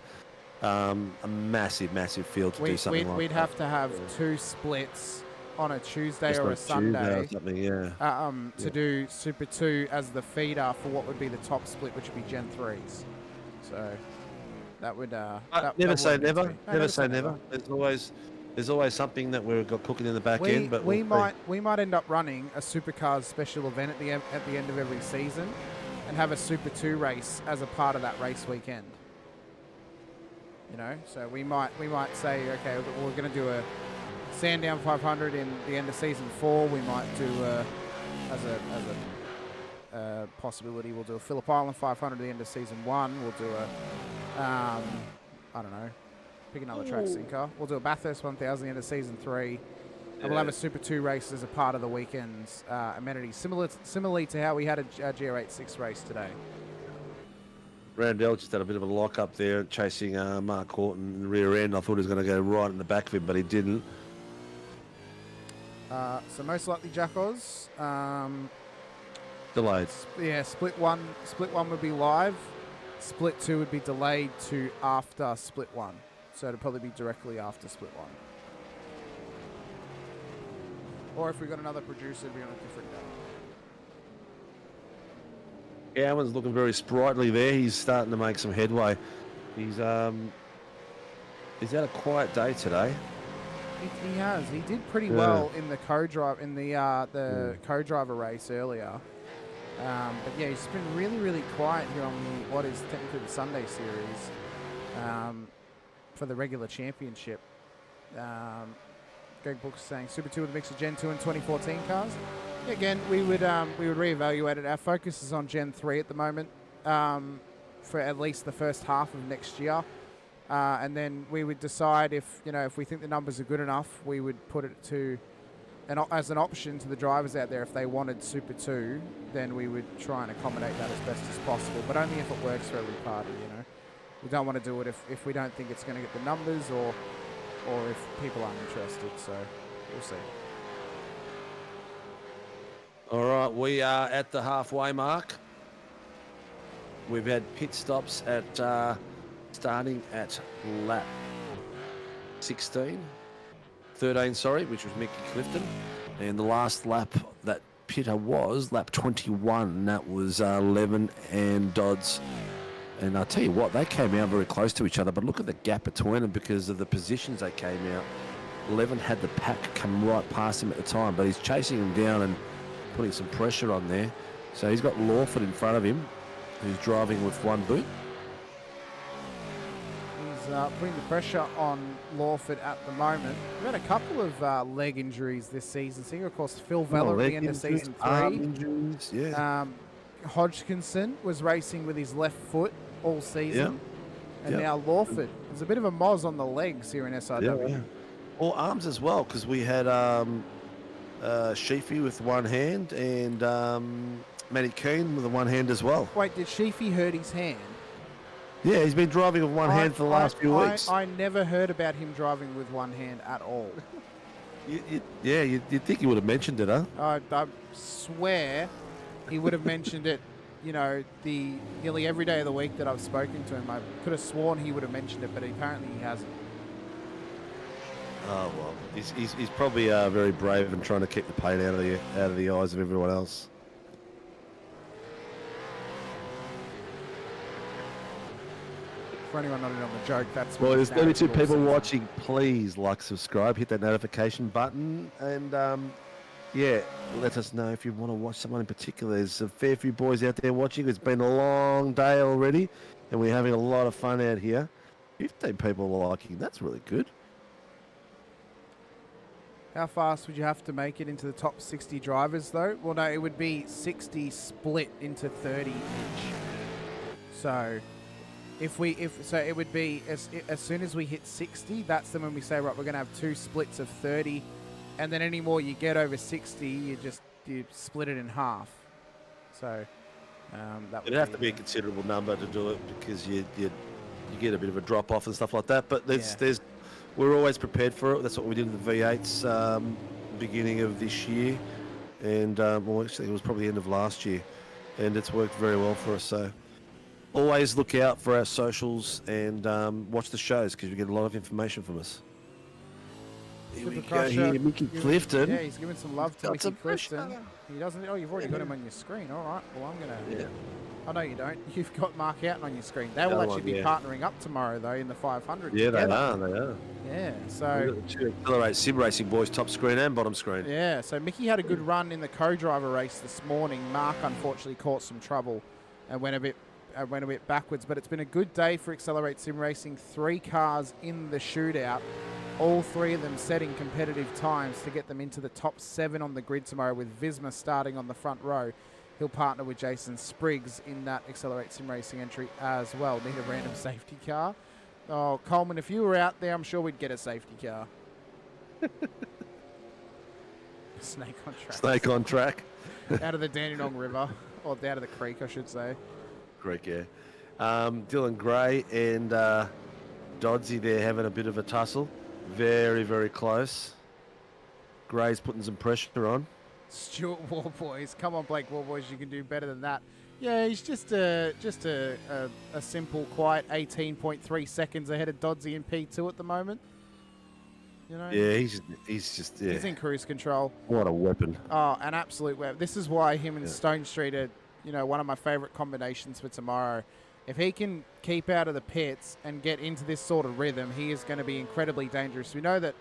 a massive field to do something like that. We'd have to have 2 splits on a Tuesday or a Sunday to do Super 2 as the feeder for what would be the top split, which would be Gen 3s. So that would never say never. Never say never. There's always something that we've got cooking in the back end. But we might end up running a Supercars special event at the end of every season, and have a Super 2 race as a part of that race weekend. You know, so we might say, okay, we're going to do a Sandown 500 in the end of season 4. We might do as a possibility, we'll do a Phillip Island 500 at the end of season 1. We'll do I don't know, pick another track, Sinker. We'll do a Bathurst 1000 at the end of season 3. And we'll have a Super 2 race as a part of the weekend's amenities, similarly to how we had a GR86 race today. Randell just had a bit of a lock up there, chasing Mark Horton in the rear end. I thought he was going to go right in the back of him, but he didn't. So most likely Jack Oz. Delayed. Yeah, split one would be live. Split 2 would be delayed to after split 1. So it'd probably be directly after split 1. Or if we got another producer, it'd be on a different day. Gowan's looking very sprightly there. He's starting to make some headway. He's had a quiet day today. He has. He did pretty well in the co-drive co-driver race earlier. But yeah, he's been really, really quiet here on what is technically the Sunday series for the regular championship. Greg Brooks saying Super 2 with a mix of Gen 2 and 2014 cars. Again, we would reevaluate it. Our focus is on Gen 3 at the moment for at least the first half of next year. And then we would decide if we think the numbers are good enough, we would put it to as an option to the drivers out there. If they wanted Super 2, then we would try and accommodate that as best as possible, but only if it works for every party. We don't want to do it if we don't think it's going to get the numbers or if people aren't interested. So we'll see. All right, we are at the halfway mark. We've had pit stops at starting at lap 13, sorry, which was Mickey Clifton. And the last lap that pitter was lap 21, and that was Levin and Dodds. And I'll tell you what, they came out very close to each other, but look at the gap between them because of the positions they came out. Levin had the pack come right past him at the time, but he's chasing him down and putting some pressure on there. So he's got Lawford in front of him, who's driving with one boot. He's putting the pressure on Lawford at the moment. We've had a couple of leg injuries this season. So, of course, Phil Vella at the end of season 3. Injuries, yeah. Hodgkinson was racing with his left foot all season. And now Lawford. There's a bit of a moz on the legs here in SRW. Yeah. Or arms as well, because we had Sheafy with one hand and Matty Keane with the one hand as well. Wait, did Sheafy hurt his hand? Yeah, he's been driving with one hand for the last few weeks. I never heard about him driving with one hand at all. You'd think he would have mentioned it, huh? I swear he would have mentioned it, the nearly every day of the week that I've spoken to him. I could have sworn he would have mentioned it, but apparently he hasn't. Oh, well, he's probably very brave and trying to keep the pain out of the eyes of everyone else. For anyone not in on the joke, that's... Well, there's 32 people watching. Please like, subscribe, hit that notification button, and let us know if you want to watch someone in particular. There's a fair few boys out there watching. It's been a long day already, and we're having a lot of fun out here. 15 people are liking. That's really good. How fast would you have to make it into the top 60 drivers, though? Well, no, it would be 60 split into 30 each. So... it would be as soon as we hit 60, that's then when we say, right, we're going to have 2 splits of 30, and then any more you get over 60, you split it in half. So that would have to be a considerable number to do it because you get a bit of a drop off and stuff like that. But we're always prepared for it. That's what we did with the V8s beginning of this year, and actually it was probably the end of last year, and it's worked very well for us. So. Always look out for our socials and watch the shows because you get a lot of information from us. Here we go here, Mickey Clifton. Yeah, he's giving some love to Mickey Clifton. He doesn't... Oh, you've already got him on your screen. All right. Well, I'm going to... Yeah. Oh, no, you don't. You've got Mark Houghton on your screen. They will actually be partnering up tomorrow, though, in the 500 Yeah, together. They are. Yeah, so... Accelerate Sim Racing boys, top screen and bottom screen. Yeah, so Mickey had a good run in the co-driver race this morning. Mark, unfortunately, caught some trouble and went a bit backwards, but it's been a good day for Accelerate Sim Racing. 3 cars in the shootout, all 3 of them setting competitive times to get them into the top 7 on the grid tomorrow, with Visma starting on the front row. He'll partner with Jason Spriggs in that Accelerate Sim Racing entry as well. Need a random safety car. Oh, Coleman, if you were out there, I'm sure we'd get a safety car. Snake on track. Snake on track. Out of the Dandenong River, or out of the creek, I should say. Creek, yeah. Dylan Gray and Dodsey there having a bit of a tussle. Very, very close. Gray's putting some pressure on. Stuart Warboys, come on, Blake Warboys, you can do better than that. Yeah, he's just a simple, quiet 18.3 seconds ahead of Dodsey in P2 at the moment. You know? Yeah, he's just He's in cruise control. What a weapon! Oh, an absolute weapon. This is why him and Stone Street are, one of my favourite combinations for tomorrow. If he can keep out of the pits and get into this sort of rhythm, he is going to be incredibly dangerous. We know that,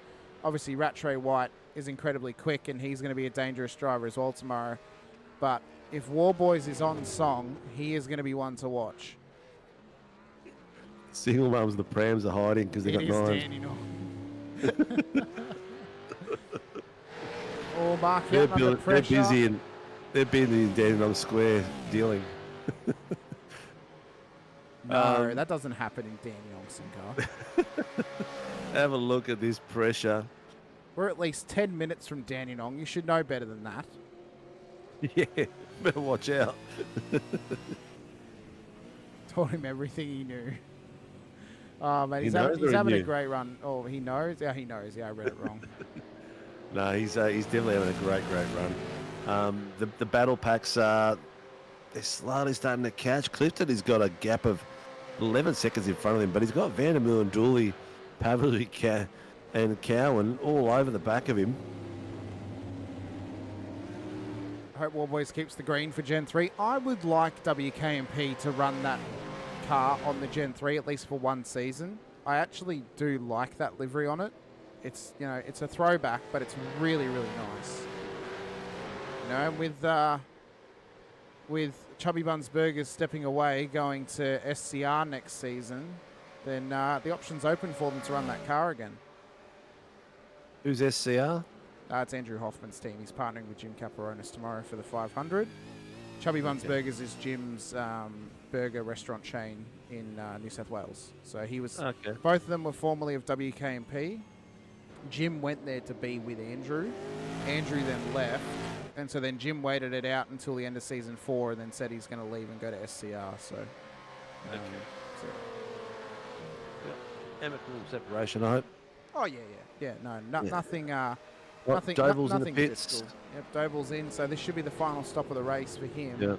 obviously, Rattray White is incredibly quick, and he's going to be a dangerous driver as well tomorrow. But if Warboys is on song, he is going to be one to watch. Single mums, the prams are hiding because they got nines. Oh, Mark, under pressure. They're busy in Dandenong Square dealing. No, that doesn't happen in Dandenong, Sinko. Have a look at this pressure. We're at least 10 minutes from Dandenong. You should know better than that. Yeah, better watch out. Told him everything he knew. Oh, man, he's having a great run. Oh, he knows? Yeah, he knows. Yeah, I read it wrong. No, he's definitely having a great run. The battle packs, they're slowly starting to catch. Clifton has got a gap of 11 seconds in front of him, but he's got Vandermeer and Dooley, Pavley and Cowan all over the back of him. I hope Warboys keeps the green for Gen 3. I would like WKMP to run that car on the Gen 3 at least for one season. I actually do like that livery on it. It's, it's a throwback, but it's really, really nice. With Chubby Buns Burgers stepping away, going to SCR next season, then the option's open for them to run that car again. Who's SCR? It's Andrew Hoffman's team. He's partnering with Jim Caparonis tomorrow for the 500. Chubby Buns Burgers is Jim's burger restaurant chain in New South Wales. So he was. Okay. Both of them were formerly of WKMP. Jim went there to be with Andrew. Andrew then left, and so then Jim waited it out until the end of season 4, and then said he's going to leave and go to SCR. So. Amicable separation, I hope. Oh yeah. No, nothing. Nothing. Doble's nothing in the pits. Yep, Doble's in. So this should be the final stop of the race for him. Yep.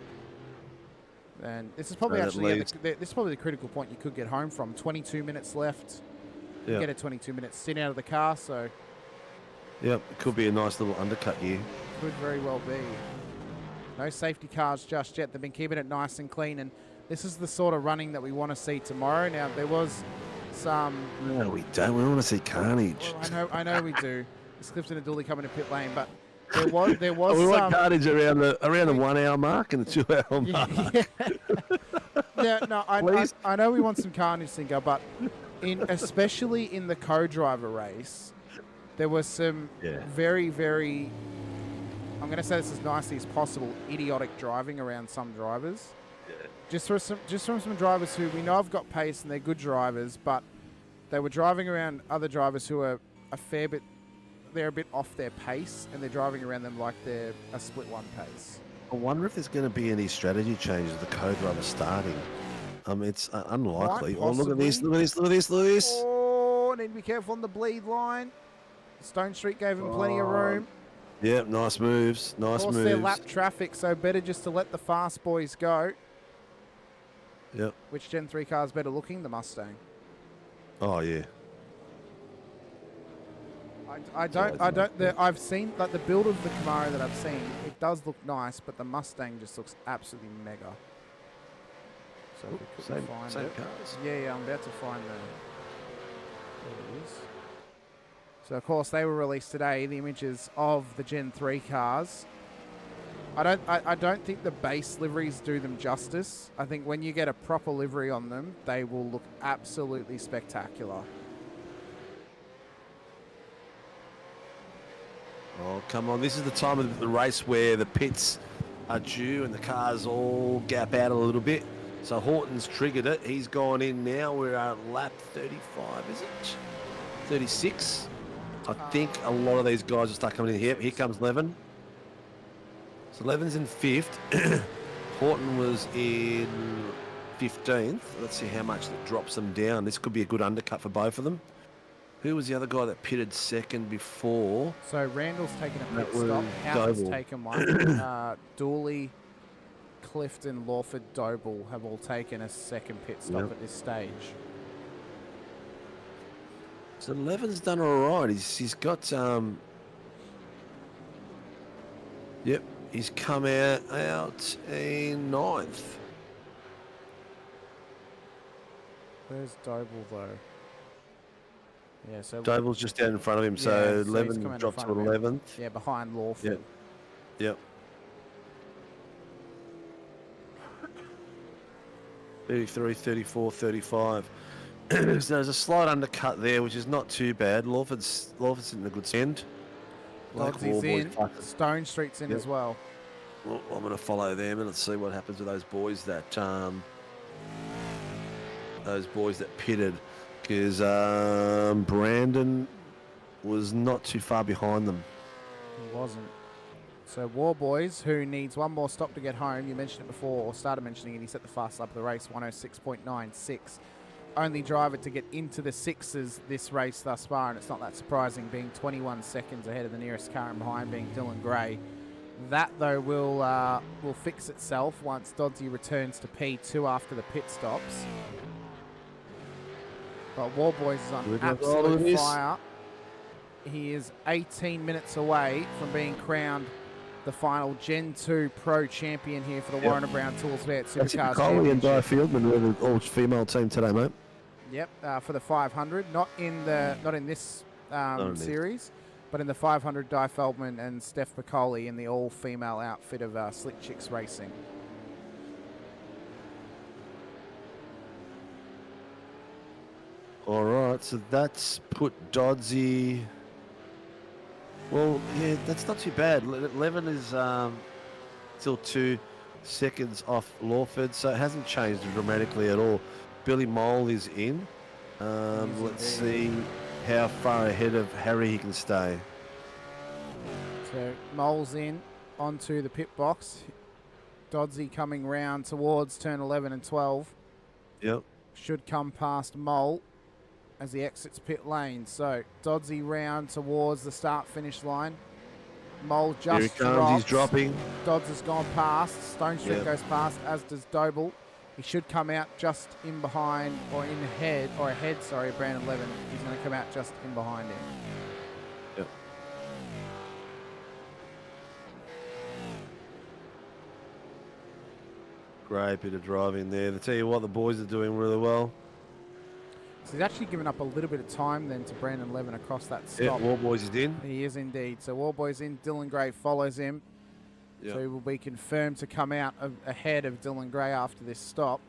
And this is probably this is probably the critical point you could get home from. 22 minutes left. You get a 22-minute stint out of the car. So. Yep, it could be a nice little undercut here. Could very well be. No safety cars just yet. They've been keeping it nice and clean, and this is the sort of running that we want to see tomorrow. Now there was some. No, we don't. We want to see carnage. Well, I know we do. It's Clifton and Dooley coming to pit lane, but there was we want carnage around the 1 hour mark and the 2 hour mark. Yeah, no, I know we want some carnage, Sinker, but especially in the co-driver race, there was some very, very, I'm going to say this as nicely as possible, idiotic driving around some drivers. Yeah. Just from some drivers who we know have got pace and they're good drivers, but they were driving around other drivers who are they're a bit off their pace, and they're driving around them like they're a split one pace. I wonder if there's going to be any strategy changes with the co-driver starting. It's unlikely. Oh, look at this, look at this, look at this, look at this. Oh, need to be careful on the bleed line. Stone Street gave him plenty of room. Yep, nice moves, nice moves. Of course, they're lap traffic, so better just to let the fast boys go. Yep. Which Gen 3 car's better looking? The Mustang. Oh, yeah. I've seen, like, the build of the Camaro that I've seen, it does look nice, but the Mustang just looks absolutely mega. So same cars. Yeah, I'm about to find the. There it is. So of course they were released today, the images of the Gen 3 cars. I don't think the base liveries do them justice. I think when you get a proper livery on them, they will look absolutely spectacular. Oh, come on. This is the time of the race where the pits are due and the cars all gap out a little bit. So Horton's triggered it. He's gone in now. We're at lap 35, is it? 36. I think a lot of these guys will start coming in here. Here comes Levin. So Levin's in 5th. Horton was in 15th. Let's see how much that drops them down. This could be a good undercut for both of them. Who was the other guy that pitted second before? So Randall's taken a pit That was stop. Houghton's Doble. taken one. Dooley, Clifton, Lawford, Doble have all taken a second pit stop Yep. at this stage. So Levin's done all right. He's got yep, he's come out in 9th. Where's Doble though? Yeah, so Doble's just out in front of him, yeah, so he's Levin coming in dropped to front of him. 11th. Yeah, behind Lawford. Yep. 33, 34, 35. So there's a slight undercut there, which is not too bad. Lawford's in a good stand. Dodsey's in. Stone Street's in Yep. as well. Well, I'm going to follow them and let's see what happens with those boys that pitted, because Brandon was not too far behind them. He wasn't. So War Boys, who needs one more stop to get home. You mentioned it before, or started mentioning it. He set the fast lap of the race, 106.96. Only driver to get into the sixes this race thus far, and it's not that surprising, being 21 seconds ahead of the nearest car and behind being Dylan Gray. That, though, will fix itself once Dodsey returns to P2 after the pit stops. But War Boys is on absolute fire. He is 18 minutes away from being crowned the final Gen 2 Pro Champion here for the Warren Brown Tools Vet Supercars Coley and Di Championship. Fieldman were the all-female team today, mate. Yep, for the 500, not in this series, but in the 500, Di Feldman and Steph Piccoli in the all-female outfit of Slick Chicks Racing. All right, so that's put Dodsey. Well, yeah, that's not too bad. Levin is still 2 seconds off Lawford, so it hasn't changed dramatically at all. Billy Mole is in. Let's see how far ahead of Harry he can stay. So Mole's in onto the pit box. Dodsey coming round towards turn 11 and 12. Yep. Should come past Mole as he exits pit lane. So Dodsey round towards the start-finish line. Mole just Here he comes, drops. he's dropping. Dodds has gone past. Stone Street Yep. goes past, as does Doble. He should come out just in behind, or ahead, of Brandon Levin. He's going to come out just in behind him. Yep. Great bit of driving there. I tell you what, the boys are doing really well. So he's actually given up a little bit of time then to Brandon Levin across that stop. Yeah, War Boys is in. He is indeed. So War Boys in. Dylan Gray follows him. Yep. So he will be confirmed to come out ahead of Dylan Gray after this stop.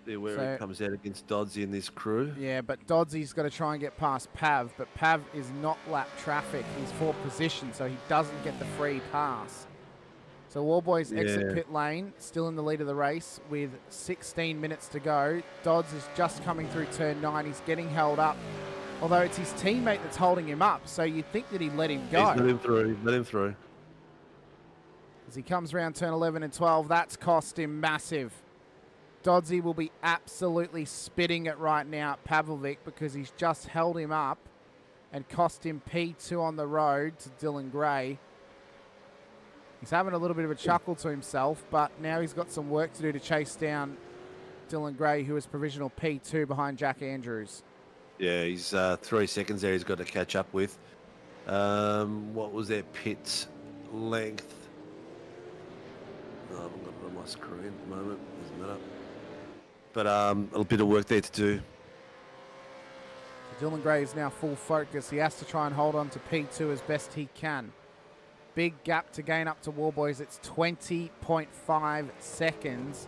There where he comes out against Dodsey in this crew. Yeah, but Dodsey's got to try and get past Pav, but Pav is not lap traffic. He's 4th position, so he doesn't get the free pass. So War Boys exit pit lane, still in the lead of the race with 16 minutes to go. Dodds is just coming through turn 9. He's getting held up, although it's his teammate that's holding him up, so you'd think that he'd let him go. He's let him through. He's let him through. As he comes around turn 11 and 12, that's cost him massive. Dodsey will be absolutely spitting it right now at Pavlovic because he's just held him up and cost him P2 on the road to Dylan Gray. He's having a little bit of a chuckle to himself, but now he's got some work to do to chase down Dylan Gray, who is provisional P2 behind Jack Andrews. Yeah, he's 3 seconds there he's got to catch up with. What was their pit length? No, I haven't got it on my screen at the moment. Doesn't matter. But a bit of work there to do. Dylan Gray is now full focus. He has to try and hold on to P2 as best he can. Big gap to gain up to War Boys. It's 20.5 seconds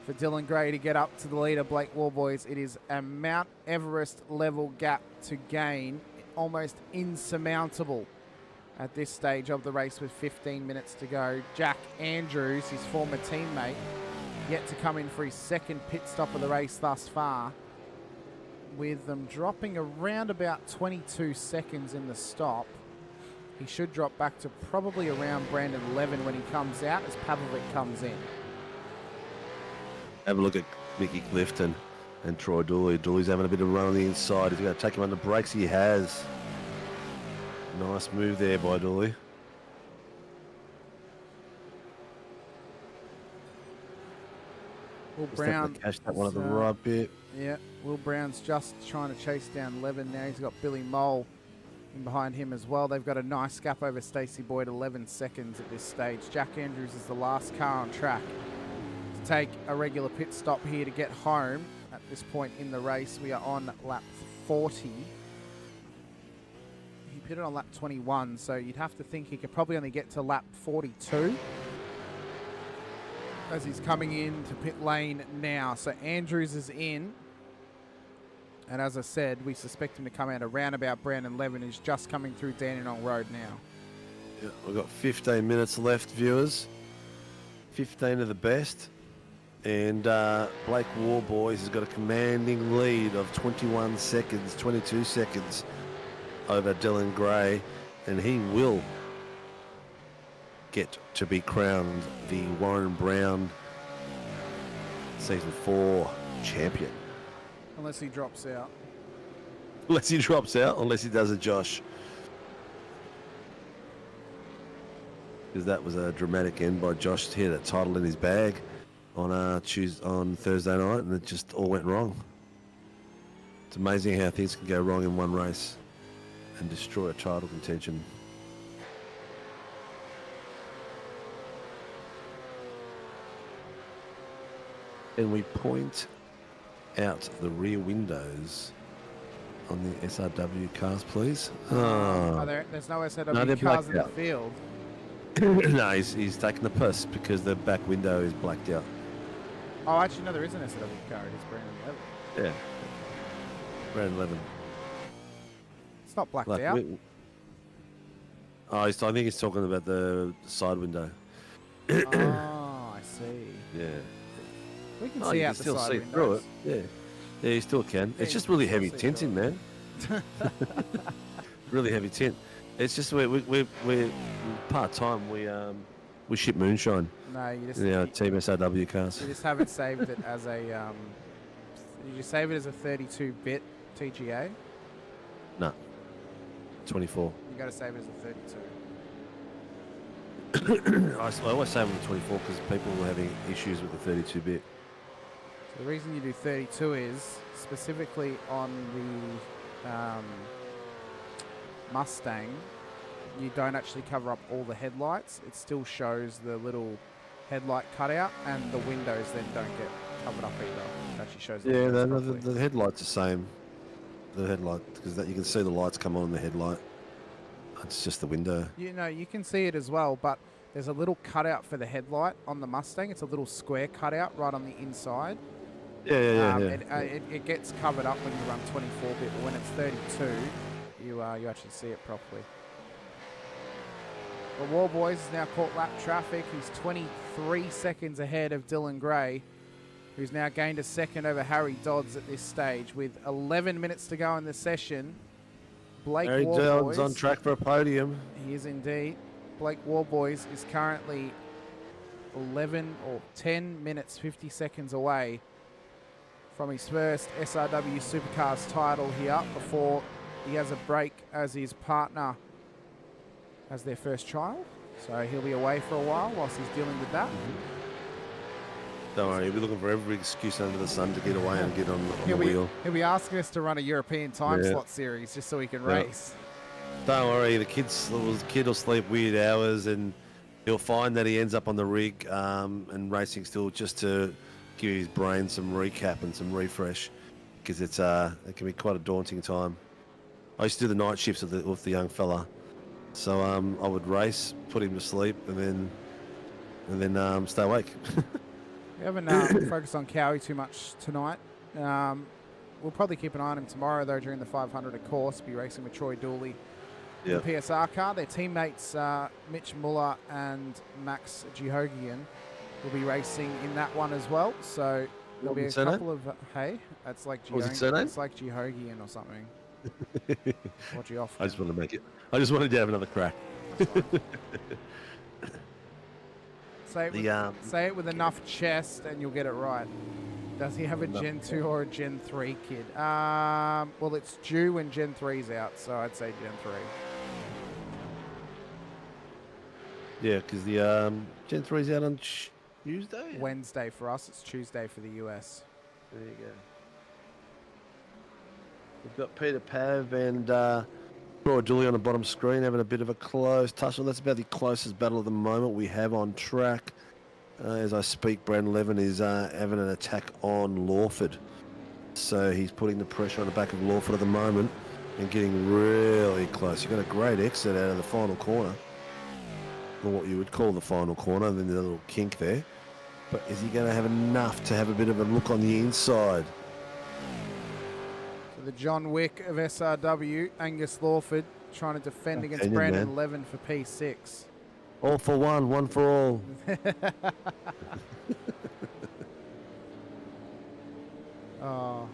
for Dylan Gray to get up to the leader, Blake War Boys. It is a Mount Everest level gap to gain, almost insurmountable at this stage of the race with 15 minutes to go. Jack Andrews, his former teammate, yet to come in for his second pit stop of the race thus far. with them dropping around about 22 seconds in the stop. He should drop back to probably around Brandon Levin when he comes out as Pavlovic comes in. Have a look at Mickey Clifton and Troy Dooley. Dooley's having a bit of a run on the inside. He's going to take him under brakes. He has. Nice move there by Dooley. Will Brown catch that one at the right bit. Yeah, Will Brown's just trying to chase down Levin now. He's got Billy Mole in behind him as well. They've got a nice gap over Stacey Boyd, 11 seconds at this stage. Jack Andrews is the last car on track to take a regular pit stop here to get home at this point in the race. We are on lap 40. He pitted on lap 21, so you'd have to think he could probably only get to lap 42 as he's coming into pit lane now. So Andrews is in. And as I said, we suspect him to come out around about Brandon Levin, who's just coming through Dandenong Road now. Yeah, we've got 15 minutes left, viewers. 15 of the best. And Blake Warboys has got a commanding lead of 21 seconds, 22 seconds over Dylan Gray. And he will get to be crowned the Warren Brown Season 4 champion. Unless he drops out. Unless he drops out, unless he does a Josh. Because that was a dramatic end by Josh. He had a title in his bag on Thursday night, and it just all went wrong. It's amazing how things can go wrong in one race and destroy a title contention. And we point out the rear windows on the SRW cars, please. There's no SRW cars in the field. No, he's taking the piss because the back window is blacked out. Oh, actually, no, there is an SRW car. It is Brandon Levin. Yeah. Brandon Levin. It's not blacked out. I think he's talking about the side window. Oh, I see. Yeah. We can see out the still side see windows. through it. Yeah. Yeah, you still can. Yeah, it's just really heavy see tinting, man. Really heavy tint. It's just we're part-time. We ship moonshine. No, you just... In our Team SRW cars. You just haven't saved it as a... did you save it as a 32-bit TGA? No. 24. You got to save it as a 32. I always save it with 24 because people were having issues with the 32-bit. So the reason you do 32 is specifically on the Mustang, you don't actually cover up all the headlights. It still shows the little headlight cutout, and the windows then don't get covered up either. It actually shows the headlight's the same. The headlight, because you can see the lights come on in the headlight. It's just the window. You know, you can see it as well, but there's a little cutout for the headlight on the Mustang. It's a little square cutout right on the inside. Yeah. It gets covered up when you run 24-bit, but when it's 32, you actually see it properly. But Warboys has now caught lap traffic. He's 23 seconds ahead of Dylan Gray, who's now gained a second over Harry Dodds at this stage with 11 minutes to go in the session. Blake Harry Dodds on track for a podium. He is indeed. Blake Warboys is currently 10 minutes, 50 seconds away from his first SRW Supercars title here before he has a break as his partner has their first child. So he'll be away for a while whilst he's dealing with that. Don't worry, he'll be looking for every excuse under the sun to get away and get on the wheel. He'll be asking us to run a European time slot series just so he can race. Don't worry, the kid will sleep weird hours and he'll find that he ends up on the rig and racing still just to give his brain some recap and some refresh, because it can be quite a daunting time. I used to do the night shifts with the young fella, so I would race, put him to sleep, and then stay awake. We haven't focused on Cowie too much tonight. We'll probably keep an eye on him tomorrow, though, during the 500, of course. Be racing with Troy Dooley in the PSR car. Their teammates, Mitch Muller and Max Gihogian, will be racing in that one as well. So there'll be a couple of hey. That's like What was his surname? It's like Gehogian or something. Or Geoff. I just want to make it. I just wanted to have another crack. Say it with enough chest and you'll get it right. Does he have a Gen 2 or a Gen 3 kid? Well, it's due when Gen 3's out, so I'd say Gen 3. Yeah, because the Gen 3's out on Tuesday? Wednesday for us. It's Tuesday for the US. There you go. We've got Peter Pav and Roy Dooley on the bottom screen having a bit of a close tussle. That's about the closest battle at the moment we have on track. As I speak, Brandon Levin is having an attack on Lawford. So he's putting the pressure on the back of Lawford at the moment and getting really close. You've got a great exit out of the final corner. Or what you would call the final corner, and then the little kink there. But is he going to have enough to have a bit of a look on the inside? So the John Wick of SRW, Angus Lawford, trying to defend against Brandon Levin for P6. All for one, one for all. Oh.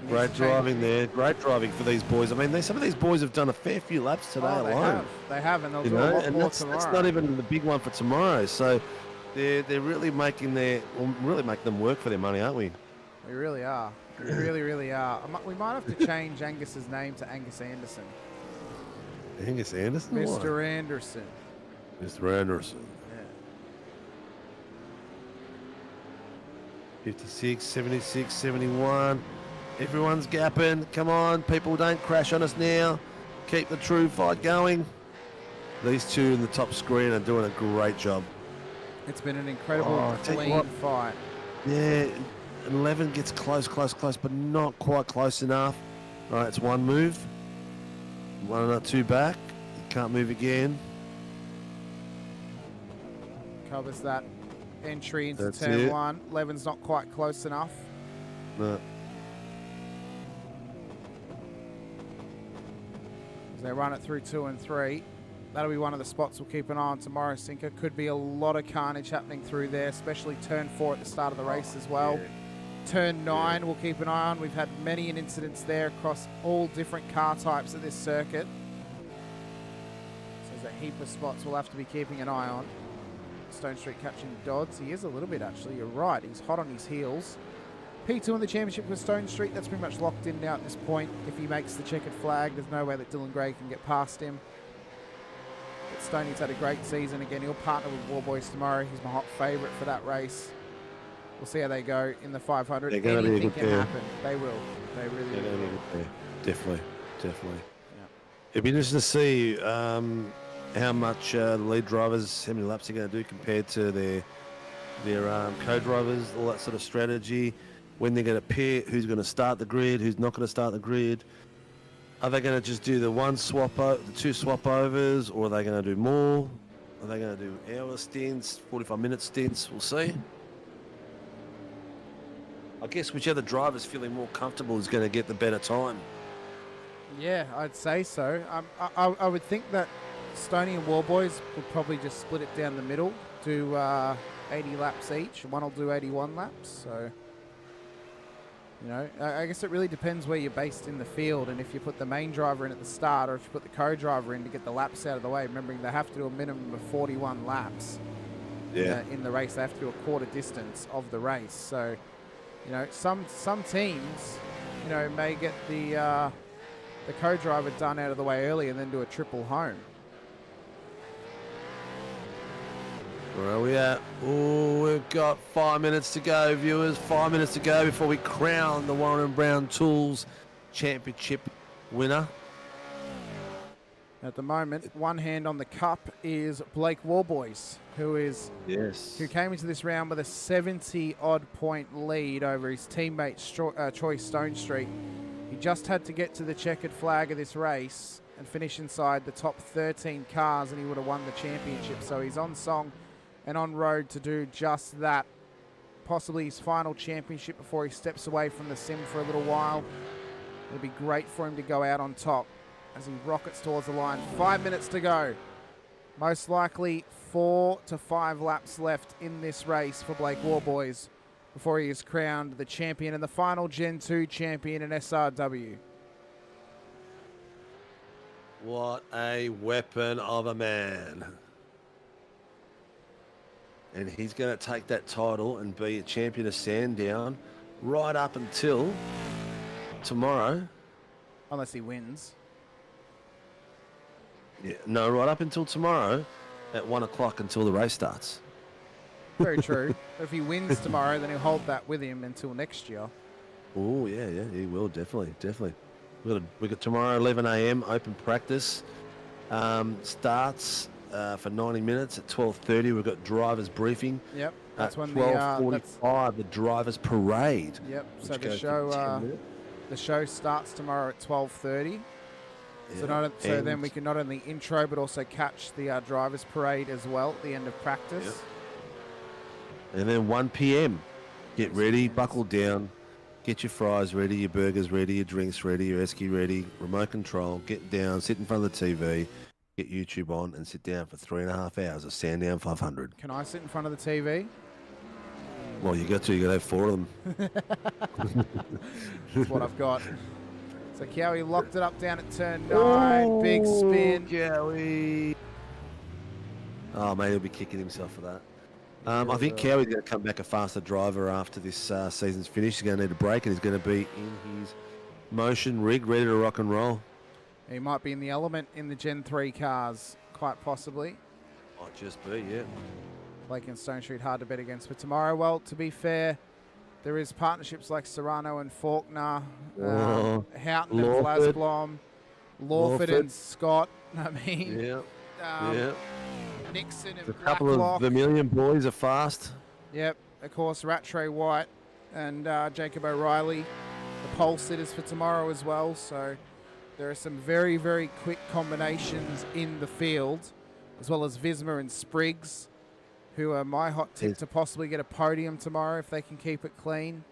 Great driving there. Great driving for these boys. I mean, some of these boys have done a fair few laps today alone. They have, and they'll do a lot more tomorrow. That's not even the big one for tomorrow. So they're really making them work for their money, aren't we? We really are. We really, really are. We might have to change Angus's name to Angus Anderson. Angus Anderson? Mr. Why? Anderson. Mr. Anderson. Yeah. 56, 76, 71. Everyone's gapping. Come on, people, don't crash on us now. Keep the true fight going. These two in the top screen are doing a great job. It's been an incredible, clean fight. Yeah, 11 gets close, but not quite close enough. All right, it's one move. One or two back. You can't move again. Covers that entry into That's turn it. 1. Levin's not quite close enough. No. As they run it through 2 and 3. That'll be one of the spots we'll keep an eye on tomorrow, Sinker. Could be a lot of carnage happening through there, especially turn 4 at the start of the race as well. Yeah. Turn 9 we'll keep an eye on. We've had many incidents there across all different car types at this circuit. So there's a heap of spots we'll have to be keeping an eye on. Stone Street catching Dodds. He is a little bit, actually. You're right. He's hot on his heels. P2 in the championship with Stone Street. That's pretty much locked in now at this point. If he makes the checkered flag, there's no way that Dylan Gray can get past him. But Stoney's had a great season. Again, he'll partner with Warboys tomorrow. He's my hot favourite for that race. We'll see how they go in the 500. They're going to be a good pair. Happen. They will. They really will. Be a good pair. Definitely. Yeah. It'd be interesting to see how much the lead drivers, how many laps they're going to do compared to their co-drivers, all that sort of strategy. When they're going to pair, who's going to start the grid, who's not going to start the grid. Are they going to just do the the 2 swap overs, or are they going to do more? Are they going to do hour stints, 45-minute stints? We'll see. I guess whichever driver's feeling more comfortable is going to get the better time. Yeah, I'd say so. I would think that Stoney and Warboys would probably just split it down the middle, do 80 laps each. One will do 81 laps. So, you know, I guess it really depends where you're based in the field, and if you put the main driver in at the start, or if you put the co-driver in to get the laps out of the way. Remembering they have to do a minimum of 41 laps. Yeah. In the race, they have to do a quarter distance of the race. So, you know, some teams, you know, may get the co-driver done out of the way early and then do a triple home. Where are we at? Oh, we've got 5 minutes to go, viewers. 5 minutes to go before we crown the Warren Brown Tools Championship winner. At the moment, one hand on the cup is Blake Warboys, who came into this round with a 70-odd point lead over his teammate Troy Stone Street. He just had to get to the checkered flag of this race and finish inside the top 13 cars, and he would have won the championship. So he's on song and on road to do just that. Possibly his final championship before he steps away from the sim for a little while. It'll be great for him to go out on top as he rockets towards the line. 5 minutes to go. Most likely 4 to 5 laps left in this race for Blake Warboys before he is crowned the champion and the final Gen 2 champion in SRW. What a weapon of a man. And he's going to take that title and be a champion of Sandown right up until tomorrow. Unless he wins. Yeah, no, right up until tomorrow at 1 o'clock until the race starts. Very true. If he wins tomorrow, then he'll hold that with him until next year. Oh, yeah, he will, definitely. We got tomorrow, 11 a.m. open practice. Starts for 90 minutes at 12:30. We've got drivers briefing. Yep, that's when 12:45 the drivers parade. Yep. So the show starts tomorrow at 12:30. Yeah. So then we can not only intro but also catch the drivers parade as well at the end of practice. Yep. And then 1 p.m. Get ready, buckle down, get your fries ready, your burgers ready, your drinks ready, your esky ready, remote control, get down, sit in front of the TV, get YouTube on and sit down for 3.5 hours of Sandown 500. Can I sit in front of the TV? Well, you got to have 4 of them. That's what I've got. So Cowie locked it up down at turn 9. Big spin. Cowie. Oh, mate, he'll be kicking himself for that. I think Cowie's going to come back a faster driver after this season's finished. He's going to need a break and he's going to be in his motion rig, ready to rock and roll. He might be in the element in the Gen 3 cars, quite possibly. Might just be, yeah. Blake and Stone Street hard to bet against. But tomorrow, well, to be fair, there is partnerships like Serrano and Faulkner, Houghton and Flasblom, Lawford and Scott. I mean, yeah. Nixon and A couple Blacklock. of Vermilion boys are fast. Yep, of course, Rattray White and Jacob O'Reilly, the pole sitters for tomorrow as well. So there are some very, very quick combinations in the field, as well as Visma and Spriggs, who are my hot tip to possibly get a podium tomorrow if they can keep it clean.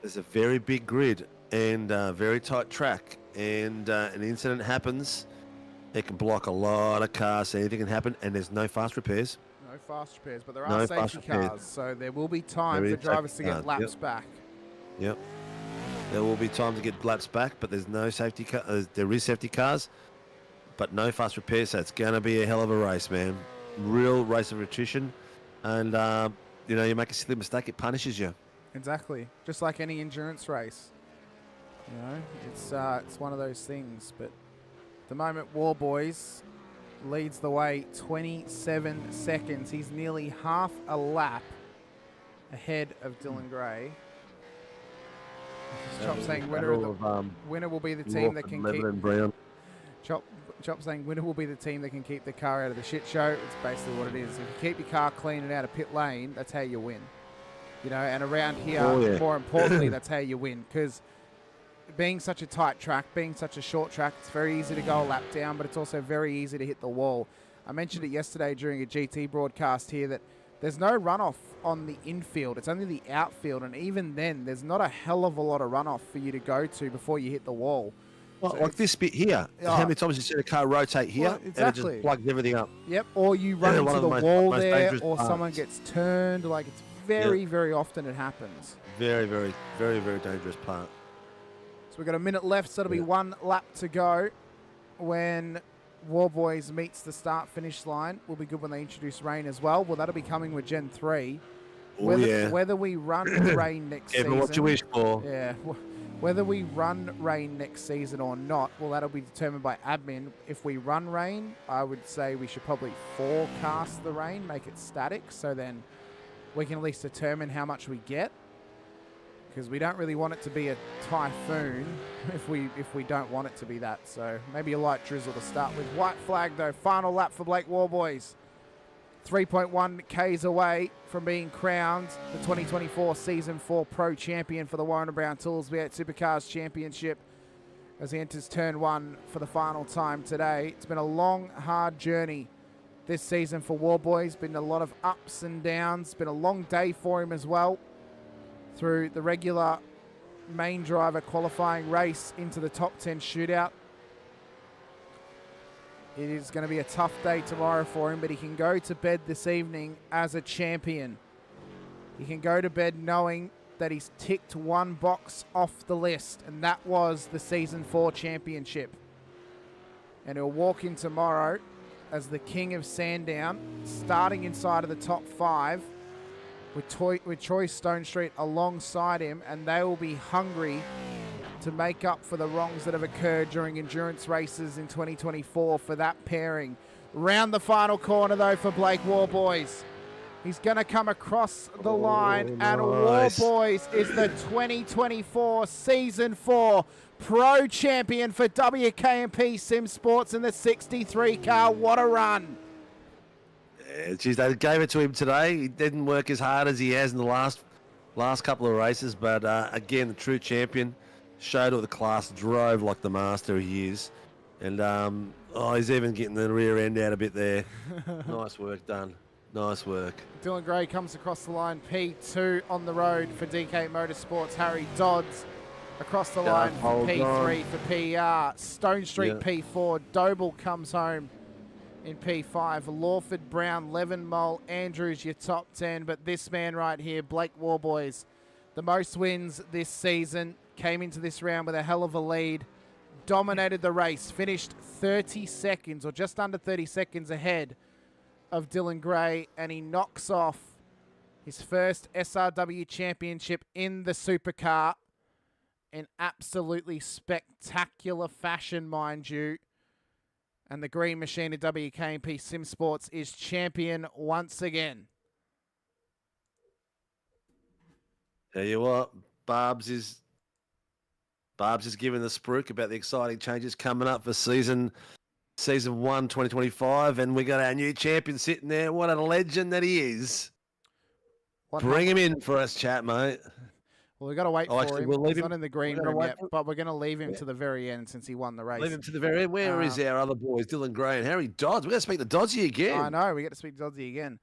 There's a very big grid and very tight track, and an incident happens. It can block a lot of cars, so anything can happen, and there's no fast repairs. No fast repairs, but there are safety cars, so there will be time for drivers to get laps back. Yep. There will be time to get laps back, but there's no safety car. There is safety cars, but no fast repairs, so it's going to be a hell of a race, man. Real race of attrition, and you make a silly mistake, it punishes you. Exactly, just like any endurance race. It's one of those things, but at the moment, Warboys leads the way 27 seconds. He's nearly half a lap ahead of Dylan Gray. Chop saying winner will be the team that can keep. Chop saying winner will be the team that can keep the car out of the shit show. It's basically what it is. If you keep your car clean and out of pit lane, that's how you win. And around here, more importantly, that's how you win. Because being such a tight track, being such a short track, it's very easy to go a lap down, but it's also very easy to hit the wall. I mentioned it yesterday during a GT broadcast here that there's no runoff on the infield. It's only the outfield, and even then, there's not a hell of a lot of runoff for you to go to before you hit the wall. Well, so like this bit here. How many times you see a car rotate here, and it just plugs everything up? Yep, or you run into the wall there, or someone gets turned. Like, it's very, very often it happens. Very, very, very, very dangerous part. So we've got a minute left, so it'll be 1 lap to go when Warboys meets the start-finish line. Will be good when they introduce rain as well. Well, that'll be coming with Gen 3. Whether we run rain next season. What you wish for. Yeah. Whether we run rain next season or not, well, that'll be determined by admin. If we run rain, I would say we should probably forecast the rain, make it static, so then we can at least determine how much we get. Because we don't really want it to be a typhoon if we don't want it to be that. So maybe a light drizzle to start with. White flag, though. Final lap for Blake Warboys. 3.1 Ks away from being crowned the 2024 Season 4 Pro Champion for the Warren & Brown Tools V8 Supercars Championship as he enters turn 1 for the final time today. It's been a long, hard journey this season for Warboys. Been a lot of ups and downs. Been a long day for him as well, through the regular main driver qualifying race into the top 10 shootout. It is going to be a tough day tomorrow for him, but he can go to bed this evening as a champion. He can go to bed knowing that he's ticked one box off the list, and that was the Season 4 championship. And he'll walk in tomorrow as the king of Sandown, starting inside of the top 5 with Troy Stonestreet alongside him, and they will be hungry to make up for the wrongs that have occurred during endurance races in 2024 for that pairing. Round the final corner, though, for Blake Warboys. He's going to come across the line, and Warboys is the 2024 Season 4 Pro Champion for WKMP Sim Sports in the 63 car. What a run! Geez, they gave it to him today. He didn't work as hard as he has in the last couple of races, but again, the true champion. Showed all the class, drove like the master he is. And he's even getting the rear end out a bit there. Nice work done. Nice work. Dylan Gray comes across the line, P2 on the road for DK Motorsports. Harry Dodds across the line for P3 for PR. Stone Street P4. Doble comes home in P5. Lawford, Brown, Levin, Mole, Andrews, your top 10. But this man right here, Blake Warboys, the most wins this season. Came into this round with a hell of a lead, dominated the race, finished 30 seconds or just under 30 seconds ahead of Dylan Gray, and he knocks off his first SRW championship in the supercar in absolutely spectacular fashion, mind you. And the Green Machine of WKMP Sim Sports is champion once again. Tell you what, Barb's is giving the spruik about the exciting changes coming up for season 1 2025, and we got our new champion sitting there. What a legend that he is. Bring him in for us, chat, mate. Well, we've got to wait for him. He's not in the green room yet, for... but we're going to leave him to the very end since he won the race. Leave him to the very end. Where is our other boys, Dylan Gray and Harry Dodds? We're going to speak to Doddsy again. I know, we get to speak to Doddsy again.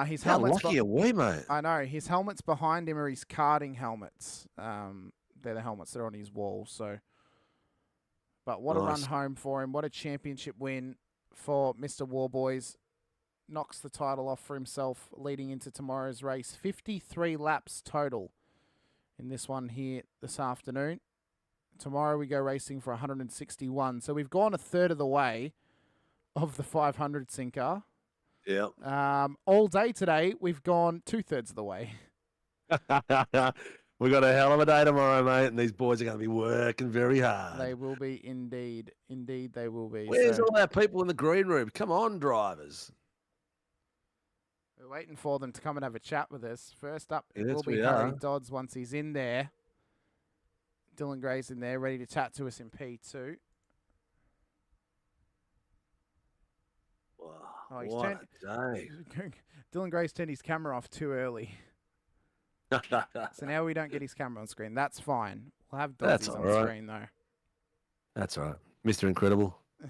His How lucky are we, mate? I know. His helmets behind him are his karting helmets. They're the helmets that are on his wall. So, but what a run home for him. What a championship win for Mr. Warboys. Knocks the title off for himself leading into tomorrow's race. 53 laps total in this one here this afternoon. Tomorrow we go racing for 161. So we've gone a third of the way of the 500 sinker. Yeah. All day today, we've gone 2/3 of the way. We've got a hell of a day tomorrow, mate, and these boys are going to be working very hard. They will be indeed. Indeed, they will be. Where's all our people in the green room? Come on, drivers. We're waiting for them to come and have a chat with us. First up, it Yes, will be we Harry are. Dodds once he's in there. Dylan Gray's in there, ready to chat to us in P2. Wow, Oh, he's what a day. Dylan Gray's turned his camera off too early. So now we don't get his camera on screen. That's fine. We'll have Dodds on screen, though. That's all right. Mr. Incredible. It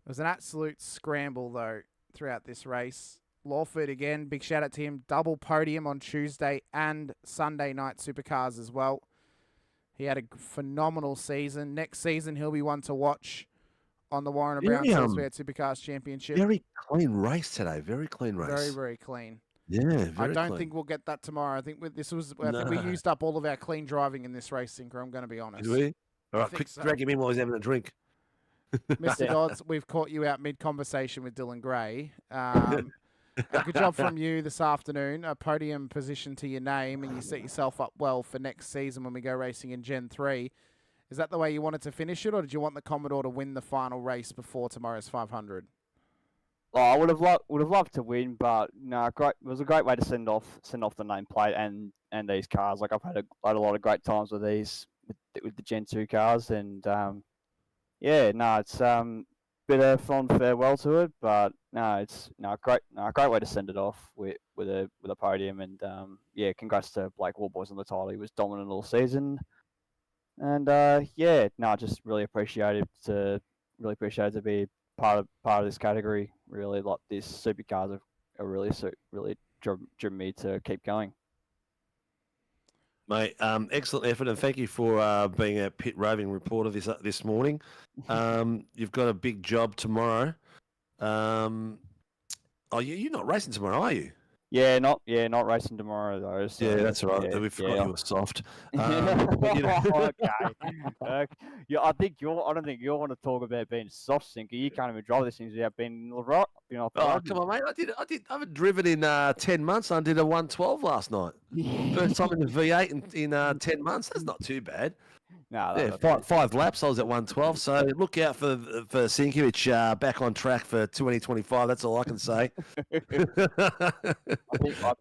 was an absolute scramble, though, throughout this race. Lawford, again, big shout out to him. Double podium on Tuesday and Sunday night supercars as well. He had a phenomenal season. Next season, he'll be one to watch on the Warren Brown Supercars Championship. Very clean race today. Very clean race. Very, very clean. Yeah, very I don't clean. think we'll get that tomorrow. I think I think we used up all of our clean driving in this race, Sinker. I'm going to be honest. Did we? All right, quick, drag him in while he's having a drink. Mr. Dodds, we've caught you out mid-conversation with Dylan Gray. A good job from you this afternoon. A podium position to your name, and you set yourself up well for next season when we go racing in Gen 3. Is that the way you wanted to finish it, or did you want the Commodore to win the final race before tomorrow's 500? Oh, I would have loved to win, but no, it was a great way to send off the nameplate and these cars. Like I've had a lot of great times with these with the Gen 2 cars, and it's bit of fond farewell to it, but it's a great way to send it off with a podium, and congrats to Blake Warboys on the title. He was dominant all season, and just really appreciated to be part of this category. Really, like these supercars are really driven me to keep going. Mate, excellent effort, and thank you for being a pit roving reporter this morning. You've got a big job tomorrow. You're not racing tomorrow, are you? Not racing tomorrow though. So, Yeah, that's right. Yeah, We forgot you were soft. Okay. I don't think you want to talk about being soft, Sinker. You can't even drive this thing without being right. Oh, come on, mate! I haven't driven in 10 months. I did a 112 last night. First time in the V8 in 10 months. That's not too bad. No, five laps. I was at 112. So look out for Sinkovic back on track for 2025. That's all I can say.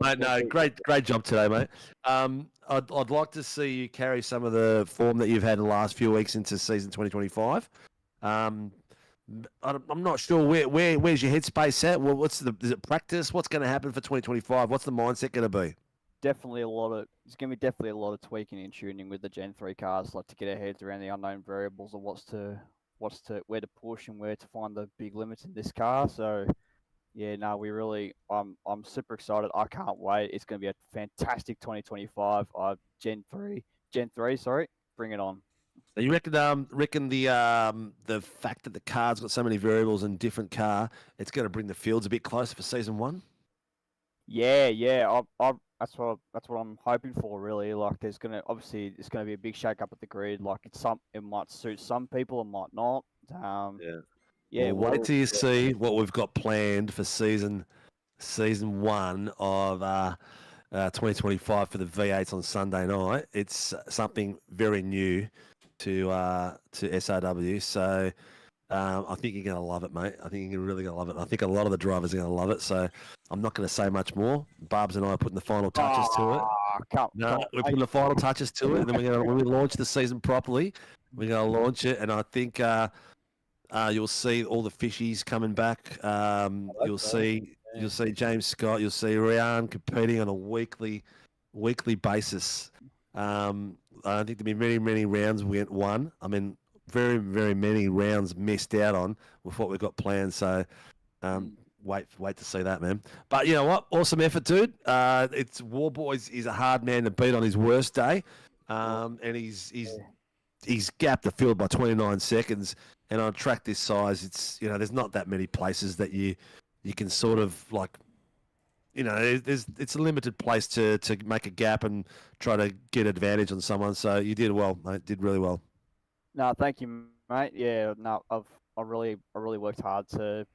Mate, no, great job today, mate. I'd like to see you carry some of the form that you've had in the last few weeks into season 2025. I'm not sure where's your headspace at. Well, is it practice? What's going to happen for 2025? What's the mindset going to be? It's going to be definitely a lot of tweaking and tuning with the Gen 3 cars, like to get our heads around the unknown variables of where to push and where to find the big limits in this car. So yeah, no, I'm super excited. I can't wait. It's going to be a fantastic 2025. Gen 3, sorry, bring it on. So you reckon the fact that the car's got so many variables in different car, it's going to bring the fields a bit closer for season 1? Yeah. That's what I'm hoping for, really. Like, it's gonna be a big shake up at the grid. Like, it might suit some people, it might not. Well, wait till you see what we've got planned for season 1 of 2025 for the V8s on Sunday night. It's something very new to SRW. So I think you're going to love it, mate. I think you're really going to love it. I think a lot of the drivers are going to love it. So I'm not going to say much more. Barbs and I are putting the final touches to it. We're putting the final touches to it, and then when we launch the season properly, we're going to launch it. And I think you'll see all the fishies coming back. You'll see James Scott. You'll see Ryan competing on a weekly basis. I don't think there'll be many rounds won. I mean, very, very many rounds missed out on with what we've got planned. So wait to see that, man. But you know what? Awesome effort, dude. It's Warboys is a hard man to beat on his worst day. And he's gapped the field by 29 seconds. And on a track this size, it's, there's not that many places that you can sort of like, it's a limited place to make a gap and try to get advantage on someone. So you did well, mate. Did really well. No, thank you, mate. Yeah, no, I really worked hard to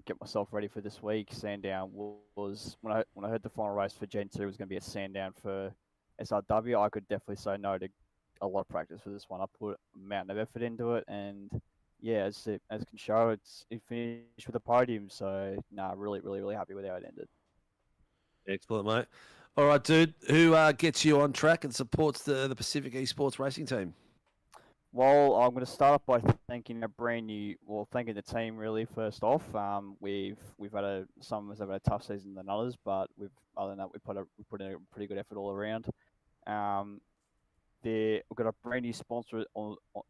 get myself ready for this week. Sandown was when I heard the final race for Gen 2 was going to be a Sandown for SRW. I could definitely say no to a lot of practice for this one. I put a mountain of effort into it, and yeah, as it can show, it finished with a podium. So really happy with how it ended. Excellent, mate. All right, dude. Who gets you on track and supports the Pacific Esports racing team? Well, I'm going to start off by thanking thanking the team really first off. We've had some of us have had a tough season than others, but other than that, we put in a pretty good effort all around. We've got a brand new sponsor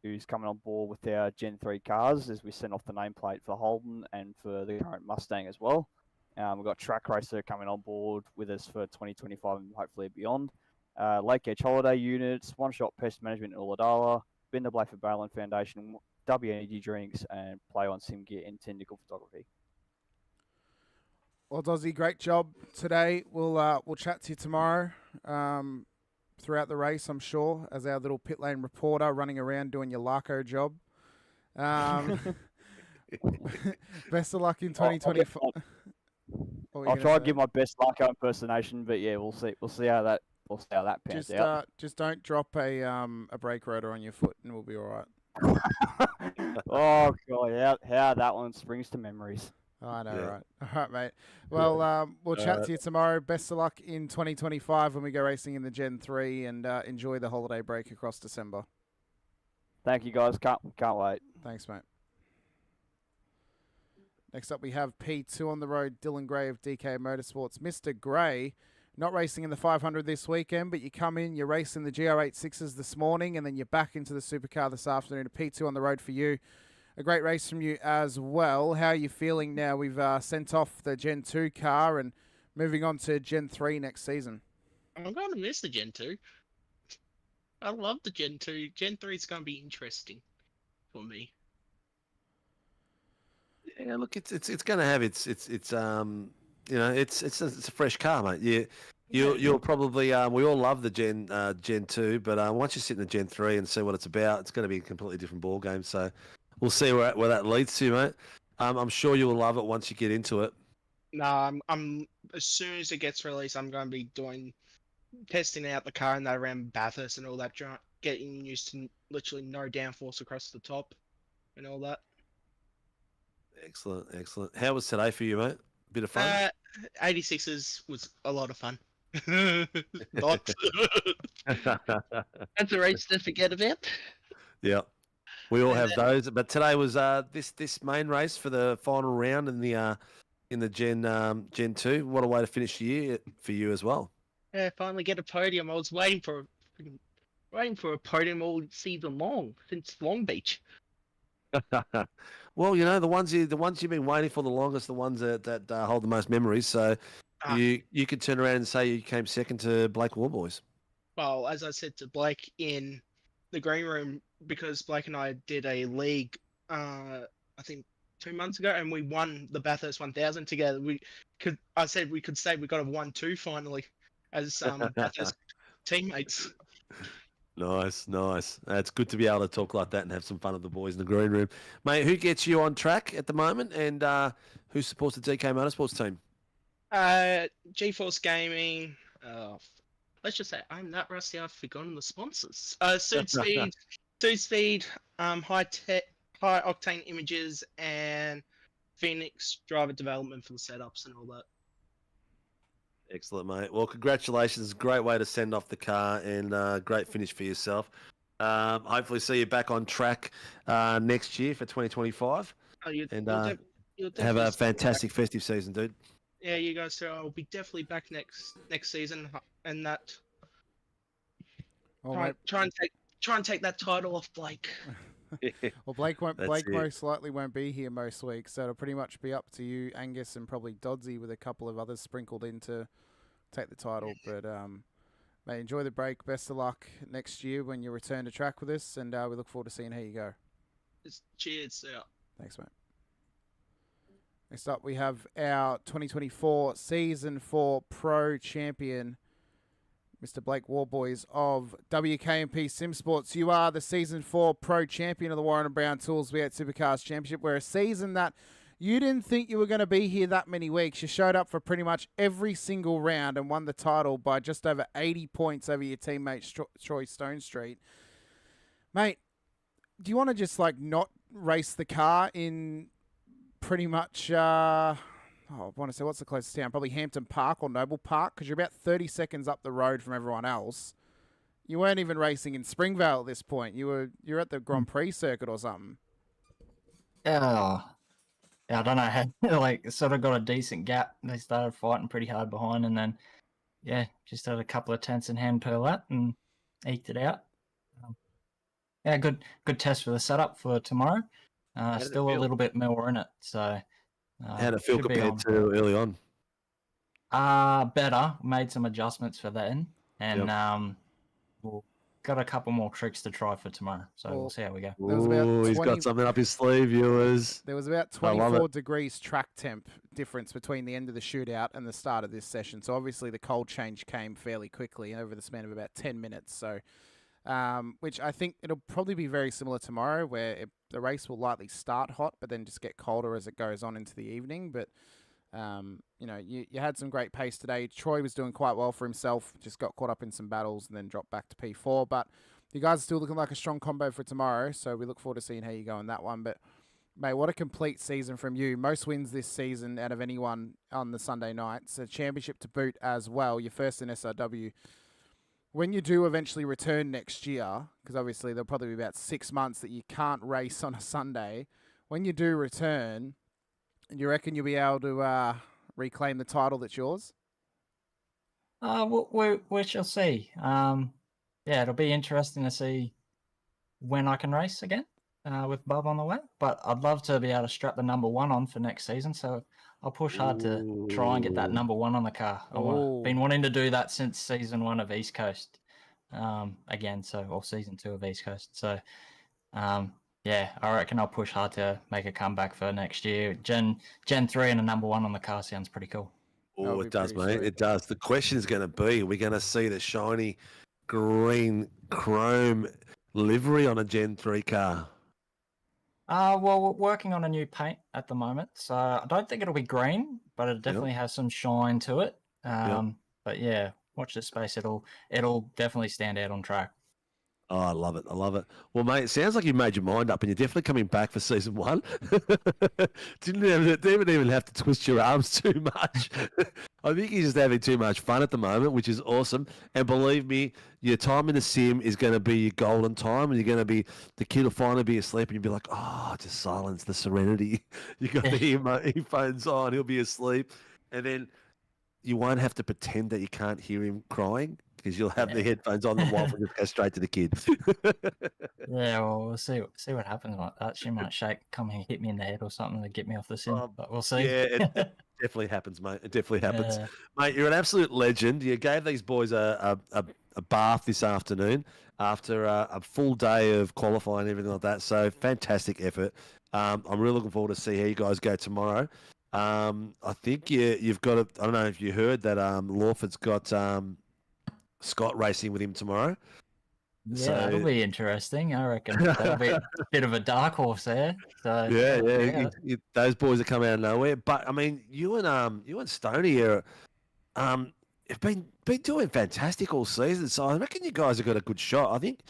who's coming on board with our Gen 3 cars as we send off the nameplate for Holden and for the current Mustang as well. We've got Track Racer coming on board with us for 2025 and hopefully beyond. Lake Edge Holiday Units, One Shot Pest Management in Ulladulla, Ben the Blayford Balin Foundation, W Energy Drinks, and Play on Sim Gear and Technical Photography. Well, Dozzy, great job today. We'll chat to you tomorrow throughout the race, I'm sure, as our little pit lane reporter running around doing your Larko job. Best of luck in 2025. I'll try and give my best Larko impersonation, but yeah, we'll see how that pans out. Just don't drop a brake rotor on your foot, and we'll be all right. Oh god, how that one springs to memories. I know, right? All right, mate. Well, we'll chat to you tomorrow. Best of luck in 2025 when we go racing in the Gen 3, and enjoy the holiday break across December. Thank you, guys. Can't wait. Thanks, mate. Next up, we have P2 on the road, Dylan Gray of DK Motorsports. Mr. Gray, not racing in the 500 this weekend, but you come in, you're racing the GR86s this morning, and then you're back into the supercar this afternoon. A P2 on the road for you. A great race from you as well. How are you feeling now? We've sent off the Gen 2 car and moving on to Gen 3 next season. I'm going to miss the Gen 2. I love the Gen 2. Gen 3 is going to be interesting for me. Yeah, look, it's going to have it's you know, it's a fresh car, mate. You'll probably we all love the Gen 2, but once you sit in the Gen 3 and see what it's about, it's going to be a completely different ball game. So we'll see where that leads to, mate. I'm sure you will love it once you get into it. No, I'm as soon as it gets released, I'm going to be testing out the car and that around Bathurst and all that, getting used to literally no downforce across the top and all that. Excellent, excellent. How was today for you, mate? Bit of fun? 86s was a lot of fun. Not. That's a race to forget about. Yeah, we all have those. But today was this main race for the final round in the Gen 2. What a way to finish the year for you as well. Yeah, finally get a podium. I was waiting for a podium all season long since Long Beach. Well, you know, the ones you've been waiting for the longest, the ones that hold the most memories. So you could turn around and say you came second to Blake Warboys. Well, as I said to Blake in the green room, because Blake and I did a league, I think 2 months ago, and we won the Bathurst 1000 together. I said we could say we got a 1-2 finally as Bathurst teammates. Nice, nice. It's good to be able to talk like that and have some fun with the boys in the green room. Mate, who gets you on track at the moment, and who supports the DK Motorsports team? GeForce Gaming. Let's just say I'm that rusty I've forgotten the sponsors. Suit Speed, High Octane Images, and Phoenix Driver Development for the setups and all that. Excellent, mate. Well, congratulations. Great way to send off the car, and great finish for yourself. Hopefully see you back on track next year for 2025. You'll have a fantastic festive season, dude. Yeah, you guys too. I'll be definitely back next season, and that. Try and take that title off Blake. Well, Blake most likely won't be here most weeks, so it'll pretty much be up to you, Angus, and probably Dodsey with a couple of others sprinkled in to take the title. But mate, enjoy the break. Best of luck next year when you return to track with us, and we look forward to seeing how you go. Cheers. Yeah. Thanks, mate. Next up, we have our 2024 Season 4 Pro Champion, Mr. Blake Warboys of WKMP Sim Sports. You are the Season 4 Pro Champion of the Warren & Brown Tools V8 Supercars Championship. We're a season that you didn't think you were going to be here that many weeks. You showed up for pretty much every single round and won the title by just over 80 points over your teammate Troy Stonestreet. Mate, do you want to just not race the car in pretty much, I want to say, what's the closest town? Probably Hampton Park or Noble Park, because you're about 30 seconds up the road from everyone else. You weren't even racing in Springvale at this point. You're at the Grand Prix circuit or something. Yeah, I don't know how, sort of got a decent gap. They started fighting pretty hard behind, and then, just had a couple of tenths in hand per lap and eked it out. Good test for the setup for tomorrow. Still a little bit more in it, so. How did it feel compared to early on? Better. Made some adjustments for then, and we'll got a couple more tricks to try for tomorrow. So we'll see how we go. He's got something up his sleeve, viewers. There was about 24 degrees track temp difference between the end of the shootout and the start of this session. So obviously the cold change came fairly quickly over the span of about 10 minutes. So, which I think it'll probably be very similar tomorrow, where the race will likely start hot, but then just get colder as it goes on into the evening. But, you had some great pace today. Troy was doing quite well for himself, just got caught up in some battles and then dropped back to P4. But you guys are still looking like a strong combo for tomorrow, so we look forward to seeing how you go in that one. But, mate, what a complete season from you. Most wins this season out of anyone on the Sunday nights. A championship to boot as well. Your first in SRW. When you do eventually return next year, because obviously there'll probably be about 6 months that you can't race on a Sunday, when you do return, do you reckon you'll be able to reclaim the title that's yours? We shall see. It'll be interesting to see when I can race again with Bob on the way. But I'd love to be able to strap the number 1 on for next season, so I'll push hard to try and get that number 1 on the car. I've been wanting to do that since season 1 of East Coast. again. So, or season 2 of East Coast. So, yeah, I reckon I'll push hard to make a comeback for next year. Gen 3 and a number 1 on the car sounds pretty cool. Oh, it does, mate. It does. The question is going to be, we're going to see the shiny green chrome livery on a Gen 3 car. Well, we're working on a new paint at the moment, so I don't think it'll be green, but it definitely has some shine to it. But yeah, watch this space. It'll definitely stand out on track. Oh, I love it. I love it. Well, mate, it sounds like you've made your mind up and you're definitely coming back for season 1. Didn't even have to twist your arms too much. I think you're just having too much fun at the moment, which is awesome. And believe me, your time in the sim is going to be your golden time, and you're going to be, the kid will finally be asleep and you'll be like, oh, just silence, the serenity. You got the earphones on, he'll be asleep. And then you won't have to pretend that you can't hear him crying, because you'll have the headphones on the wife and just go straight to the kid. Yeah, well, we'll see what happens like that. She might come and hit me in the head or something to get me off the sim, but we'll see. Yeah, it definitely happens, mate. It definitely happens. Mate, you're an absolute legend. You gave these boys a bath this afternoon after a full day of qualifying and everything like that. So fantastic effort. I'm really looking forward to see how you guys go tomorrow. I think you've got I don't know if you heard that Lawford's got Scott racing with him tomorrow. Yeah, that'll be interesting. I reckon that'll be a bit of a dark horse there. So those boys are coming out of nowhere. But I mean, you and Stoney are have been doing fantastic all season. So I reckon you guys have got a good shot. I think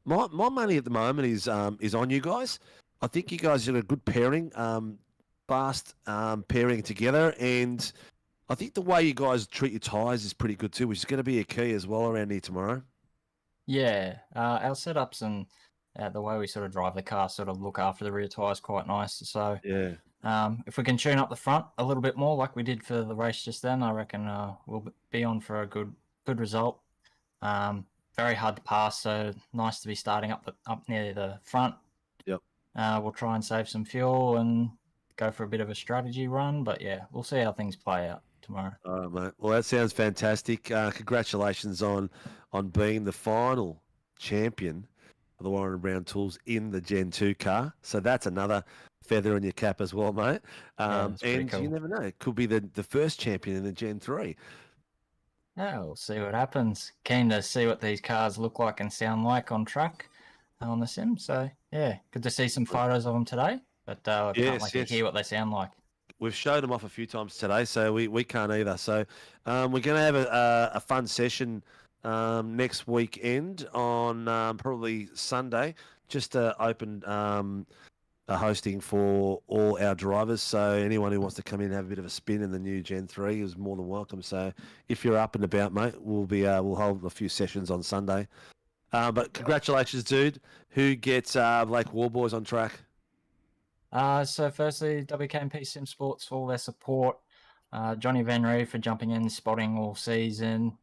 my money at the moment is on you guys. I think you guys have got a good pairing, fast pairing together, and I think the way you guys treat your tyres is pretty good too, which is going to be a key as well around here tomorrow. Yeah, our setups and the way we sort of drive the car sort of look after the rear tyres quite nice. So yeah, if we can tune up the front a little bit more like we did for the race just then, I reckon we'll be on for a good result. Very hard to pass, so nice to be starting up near the front. Yep. We'll try and save some fuel and go for a bit of a strategy run, but yeah, we'll see how things play out tomorrow. All right, mate. Well, that sounds fantastic. Congratulations on being the final champion of the Warren Brown Tools in the Gen 2 car. So that's another feather in your cap as well, mate. And cool. You never know, it could be the first champion in the Gen 3. Yeah, we'll see what happens. Keen to see what these cars look like and sound like on track on the sim. So yeah, good to see some photos of them today. But I can't wait to hear what they sound like. We've showed them off a few times today, so we can't either. So we're going to have a fun session next weekend on probably Sunday, just open hosting for all our drivers. So anyone who wants to come in and have a bit of a spin in the new Gen 3 is more than welcome. So if you're up and about, mate, we'll hold a few sessions on Sunday. But congratulations, dude. Who gets Blake Warboys on track? So firstly, WKMP Sim Sports for all their support. Johnny Van Ree for jumping in, spotting all season.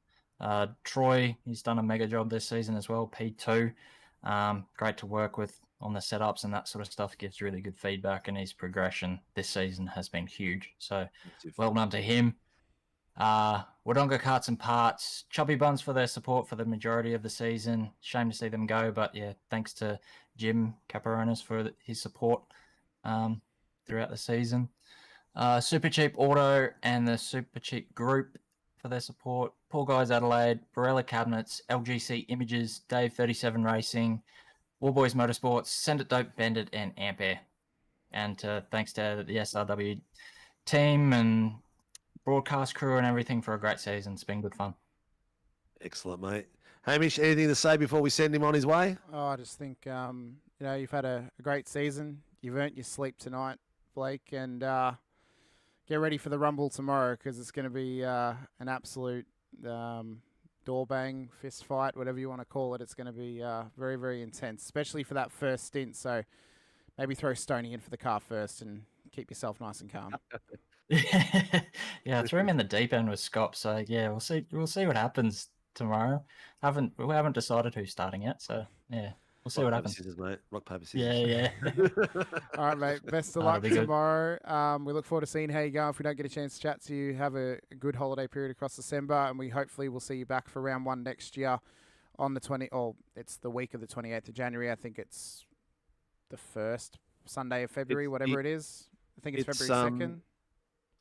Troy, he's done a mega job this season as well, P2. Great to work with on the setups and that sort of stuff. Gives really good feedback, and his progression this season has been huge. So well done to him. Wodonga Carts and Parts, Chubby Buns for their support for the majority of the season. Shame to see them go, but yeah, thanks to Jim Caparonis for his support throughout the season. Super Cheap Auto and the Super Cheap Group for their support. Poor Guys Adelaide, Barella Cabinets, LGC Images, Dave 37 Racing, Warboys Motorsports, Send It Dope, Bend It, and Ampere. And thanks to the SRW team and broadcast crew and everything for a great season. It's been good fun. Excellent, mate. Hamish, anything to say before we send him on his way? Oh, I just think you've had a great season. You've earned your sleep tonight, Blake, and get ready for the Rumble tomorrow, because it's going to be an absolute door bang, fist fight, whatever you want to call it. It's going to be very, very intense, especially for that first stint. So maybe throw Stoney in for the car first and keep yourself nice and calm. Yeah, threw him in the deep end with Scott. So yeah, we'll see what happens tomorrow. We haven't decided who's starting yet. So yeah. We'll see what happens. Scissors, mate. Rock, paper, scissors. Yeah. All right, mate. Best of luck tomorrow. We look forward to seeing how you go. If we don't get a chance to chat to you, have a good holiday period across December, and we hopefully will see you back for round 1 next year on the 20, or it's the week of the 28th of January. I think it's the first Sunday of February, whatever it is. I think it's February 2nd.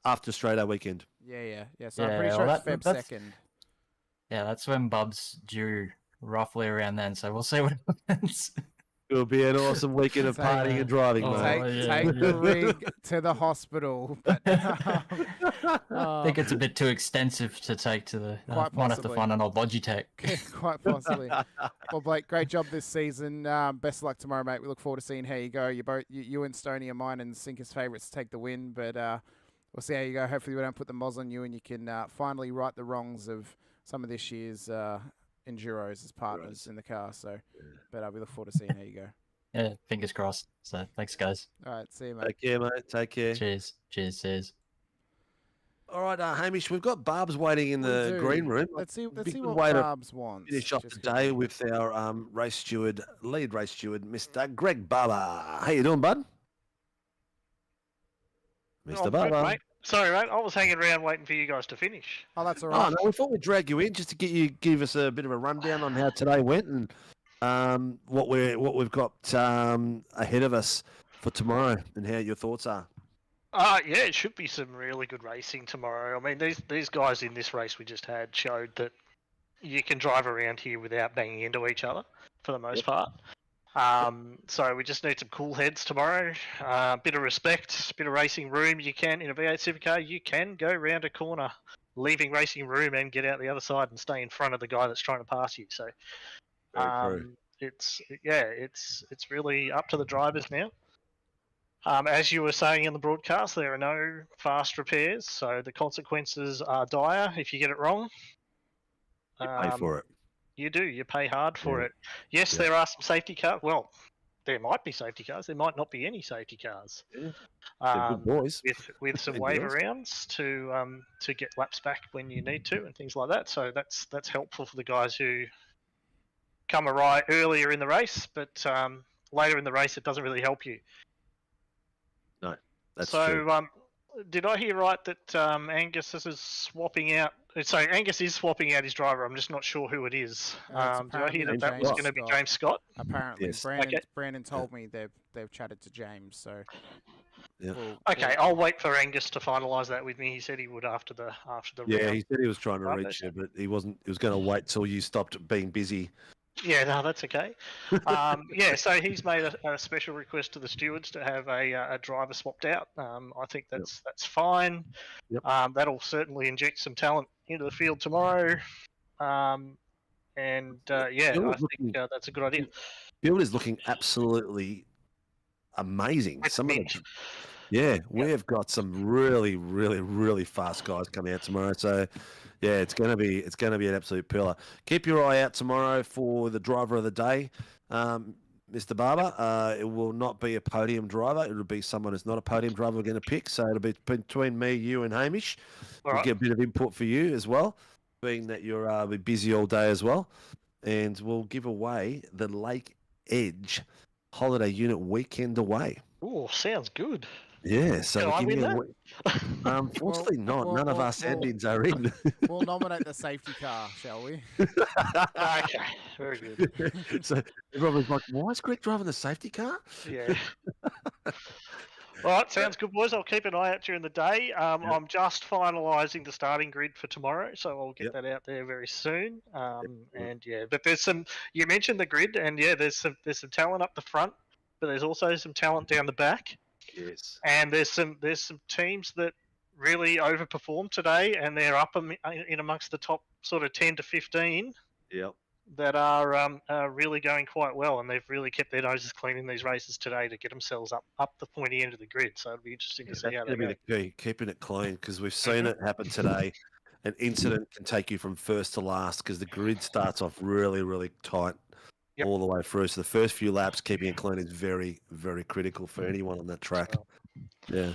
After Australia weekend. Yeah. So I'm pretty sure it's Feb 2nd. Yeah, that's when Bub's due, roughly around then. So we'll see what happens. It'll be an awesome weekend of partying and driving, mate. Take the rig to the hospital. But, I think it's a bit too extensive to take to the... might have to find an old Logitech. Quite possibly. Well, Blake, great job this season. Best of luck tomorrow, mate. We look forward to seeing how you go. You and Stoney are mine and Sinker's favourites to take the win. But we'll see how you go. Hopefully we don't put the moz on you and you can finally right the wrongs of some of this year's... Enduros as partners in the car, but we look forward to seeing how you go. Yeah, fingers crossed. So thanks, guys. All right, see you, mate. Take care, mate. Take care. Cheers. All right, Hamish, we've got Barb's waiting in the green room. Let's see what Barb's wants. Finish off today with our lead race steward, Mr. Greg Barber. How you doing, bud? Mr. Barber. Mate. Sorry, mate. I was hanging around waiting for you guys to finish. Oh, that's all right. Oh, no, we thought we'd drag you in just to give us a bit of a rundown on how today went and what we've got ahead of us for tomorrow and how your thoughts are. Yeah, it should be some really good racing tomorrow. I mean, these guys in this race we just had showed that you can drive around here without banging into each other for the most part. So we just need some cool heads tomorrow. Bit of respect, bit of racing room. You can, in a V8 supercar, you can go round a corner, leaving racing room and get out the other side and stay in front of the guy that's trying to pass you. So it's really up to the drivers now. As you were saying in the broadcast, there are no fast repairs, so the consequences are dire if you get it wrong. You pay for it. You do. You pay hard for it. Yes, there are some safety cars. Well, there might be safety cars. There might not be any safety cars. Yeah. They're good boys. With some wave arounds to get laps back when you need to and things like that. So that's helpful for the guys who come right earlier in the race, but later in the race it doesn't really help you. No, that's true. So did I hear right that Angus is swapping out? So Angus is swapping out his driver. I'm just not sure who it is. Did I hear that was going to be James Scott? Apparently, Yes. Brandon told me they've chatted to James. So Okay, I'll wait for Angus to finalise that with me. He said he would after the Yeah, round. he said he was trying to reach you, but he wasn't. He was going to wait till you stopped being busy. Yeah, no, that's okay. So he's made a special request to the stewards to have a driver swapped out. I think that's fine. That'll certainly inject some talent into the field tomorrow. I think that's a good idea. Field is looking absolutely amazing. We've got some really, really, really fast guys coming out tomorrow. So, yeah, it's gonna be an absolute pillar. Keep your eye out tomorrow for the driver of the day, Mr. Barber. It will not be a podium driver. It'll be someone who's not a podium driver we're going to pick. So it'll be between me, you, and Hamish. We'll get a bit of input for you as well, being that you're busy all day as well, and we'll give away the Lake Edge Holiday Unit weekend away. Oh, sounds good. Yeah, so Can I win that? Unfortunately not. None of our admins are in. We'll nominate the safety car, shall we? Okay, very good. So everyone's like, why is Greg driving the safety car? Yeah. All right, sounds good, boys. I'll keep an eye out during the day. I'm just finalising the starting grid for tomorrow, so I'll get that out there very soon. But there's some. You mentioned the grid, and there's some talent up the front, but there's also some talent down the back. Yes. And there's some teams that really overperformed today, and they're up in amongst the top sort of 10 to 15. Yep. That are really going quite well, and they've really kept their noses clean in these races today to get themselves up the pointy end of the grid. So it'll be interesting to see how they go. The key, keeping it clean, because we've seen it happen today. An incident can take you from first to last because the grid starts off really, really tight all the way through. So the first few laps, keeping it clean is very, very critical for anyone on that track. Yeah.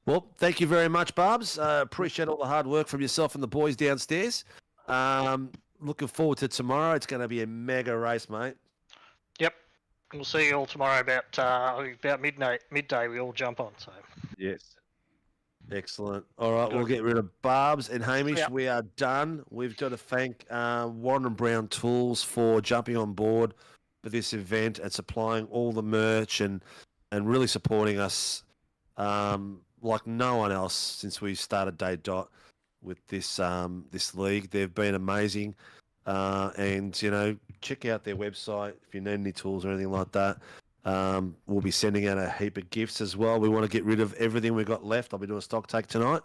Well, thank you very much, Barbs. Appreciate all the hard work from yourself and the boys downstairs. Looking forward to tomorrow. It's going to be a mega race, mate. Yep. We'll see you all tomorrow about midday. We all jump on. So. Yes. Excellent. All right, we'll get rid of Barbs and Hamish. Yep. We are done. We've got to thank Warren and Brown Tools for jumping on board for this event and supplying all the merch and really supporting us like no one else since we started Day Dot with this this league. They've been amazing. And, you know, check out their website if you need any tools or anything like that. We'll be sending out a heap of gifts as well. We want to get rid of everything we've got left. I'll be doing a stock take tonight.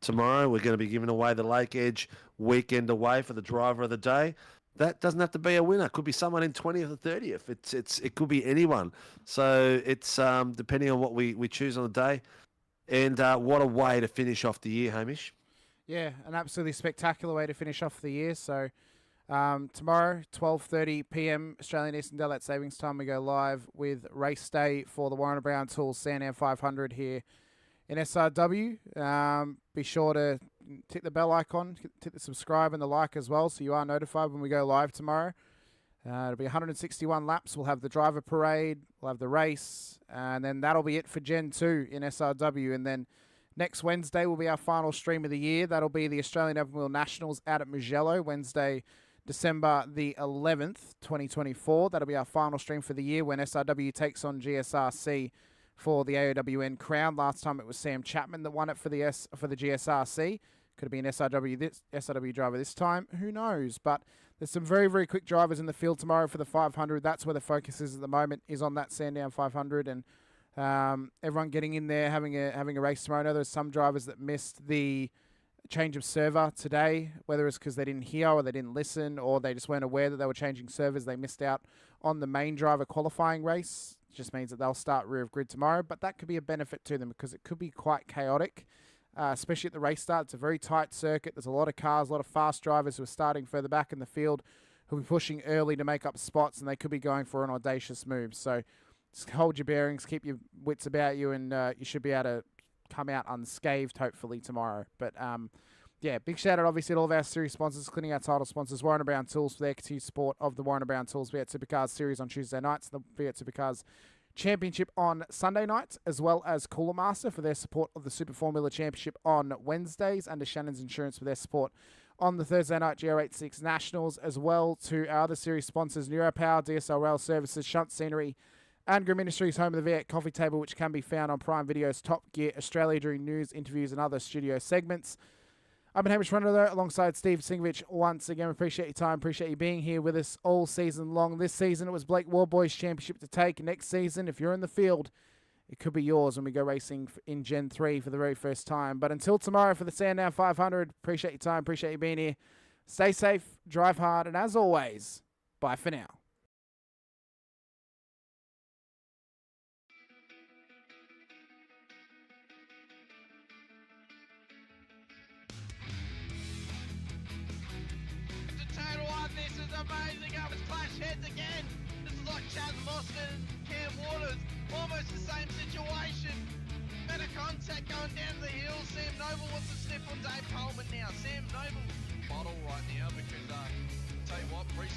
Tomorrow, we're going to be giving away the Lake Edge weekend away for the driver of the day. That doesn't have to be a winner. It could be someone in 20th or 30th. It could be anyone. So it's depending on what we choose on the day. And what a way to finish off the year, Hamish. Yeah, an absolutely spectacular way to finish off the year. So tomorrow, 12:30 p.m. Australian Eastern Daylight Savings Time, we go live with race day for the Warren Brown Tools Sandown 500 here in SRW. Be sure to tick the bell icon, tick the subscribe and the like as well, so you are notified when we go live tomorrow. It'll be 161 laps. We'll have the driver parade, we'll have the race, and then that'll be it for Gen 2 in SRW. And then next Wednesday will be our final stream of the year. That'll be the Australian Open Wheel Nationals out at Mugello, Wednesday, December the 11th, 2024. That'll be our final stream for the year when SRW takes on GSRC for the AOWN crown. Last time it was Sam Chapman that won it for the GSRC. Could have been SRW driver this time. Who knows? But there's some very, very quick drivers in the field tomorrow for the 500. That's where the focus is at the moment, is on that Sandown 500. And everyone getting in there, having a race tomorrow. I know there's some drivers that missed the change of server today, whether it's because they didn't hear or they didn't listen or they just weren't aware that they were changing servers. They missed out on the main driver qualifying race. It just means that they'll start rear of grid tomorrow, but that could be a benefit to them because it could be quite chaotic, especially at the race start. It's a very tight circuit. There's a lot of cars, a lot of fast drivers who are starting further back in the field who'll be pushing early to make up spots, and they could be going for an audacious move. So just hold your bearings, keep your wits about you, and you should be able to come out unscathed, hopefully, tomorrow. But, yeah, big shout-out, obviously, to all of our series sponsors, including our title sponsors, Warren & Brown Tools, for their continued support of the Warren & Brown Tools V8 Supercars Series on Tuesday nights, the V8 Supercars Championship on Sunday nights, as well as Cooler Master for their support of the Super Formula Championship on Wednesdays, and to Shannon's Insurance for their support on the Thursday night GR86 Nationals, as well to our other series sponsors, NeuroPower, DSL Rail Services, Shunt Scenery, and Grim Industries, home of the V8 Coffee Table, which can be found on Prime Video's Top Gear Australia during news, interviews, and other studio segments. I've been Hamish Munro alongside Steve Sinkovic. Once again, appreciate your time, appreciate you being here with us all season long. This season, it was Blake Warboys Championship to take. Next season, if you're in the field, it could be yours when we go racing in Gen 3 for the very first time. But until tomorrow for the Sandown 500, appreciate your time, appreciate you being here. Stay safe, drive hard, and as always, bye for now. This is amazing. I was clash heads again. This is like Chaz Mostert and Cam Waters. Almost the same situation. Better contact going down the hill. Sam Noble wants to sniff on Dave Coleman now. Sam Noble bottle right now because tell you what, Bruce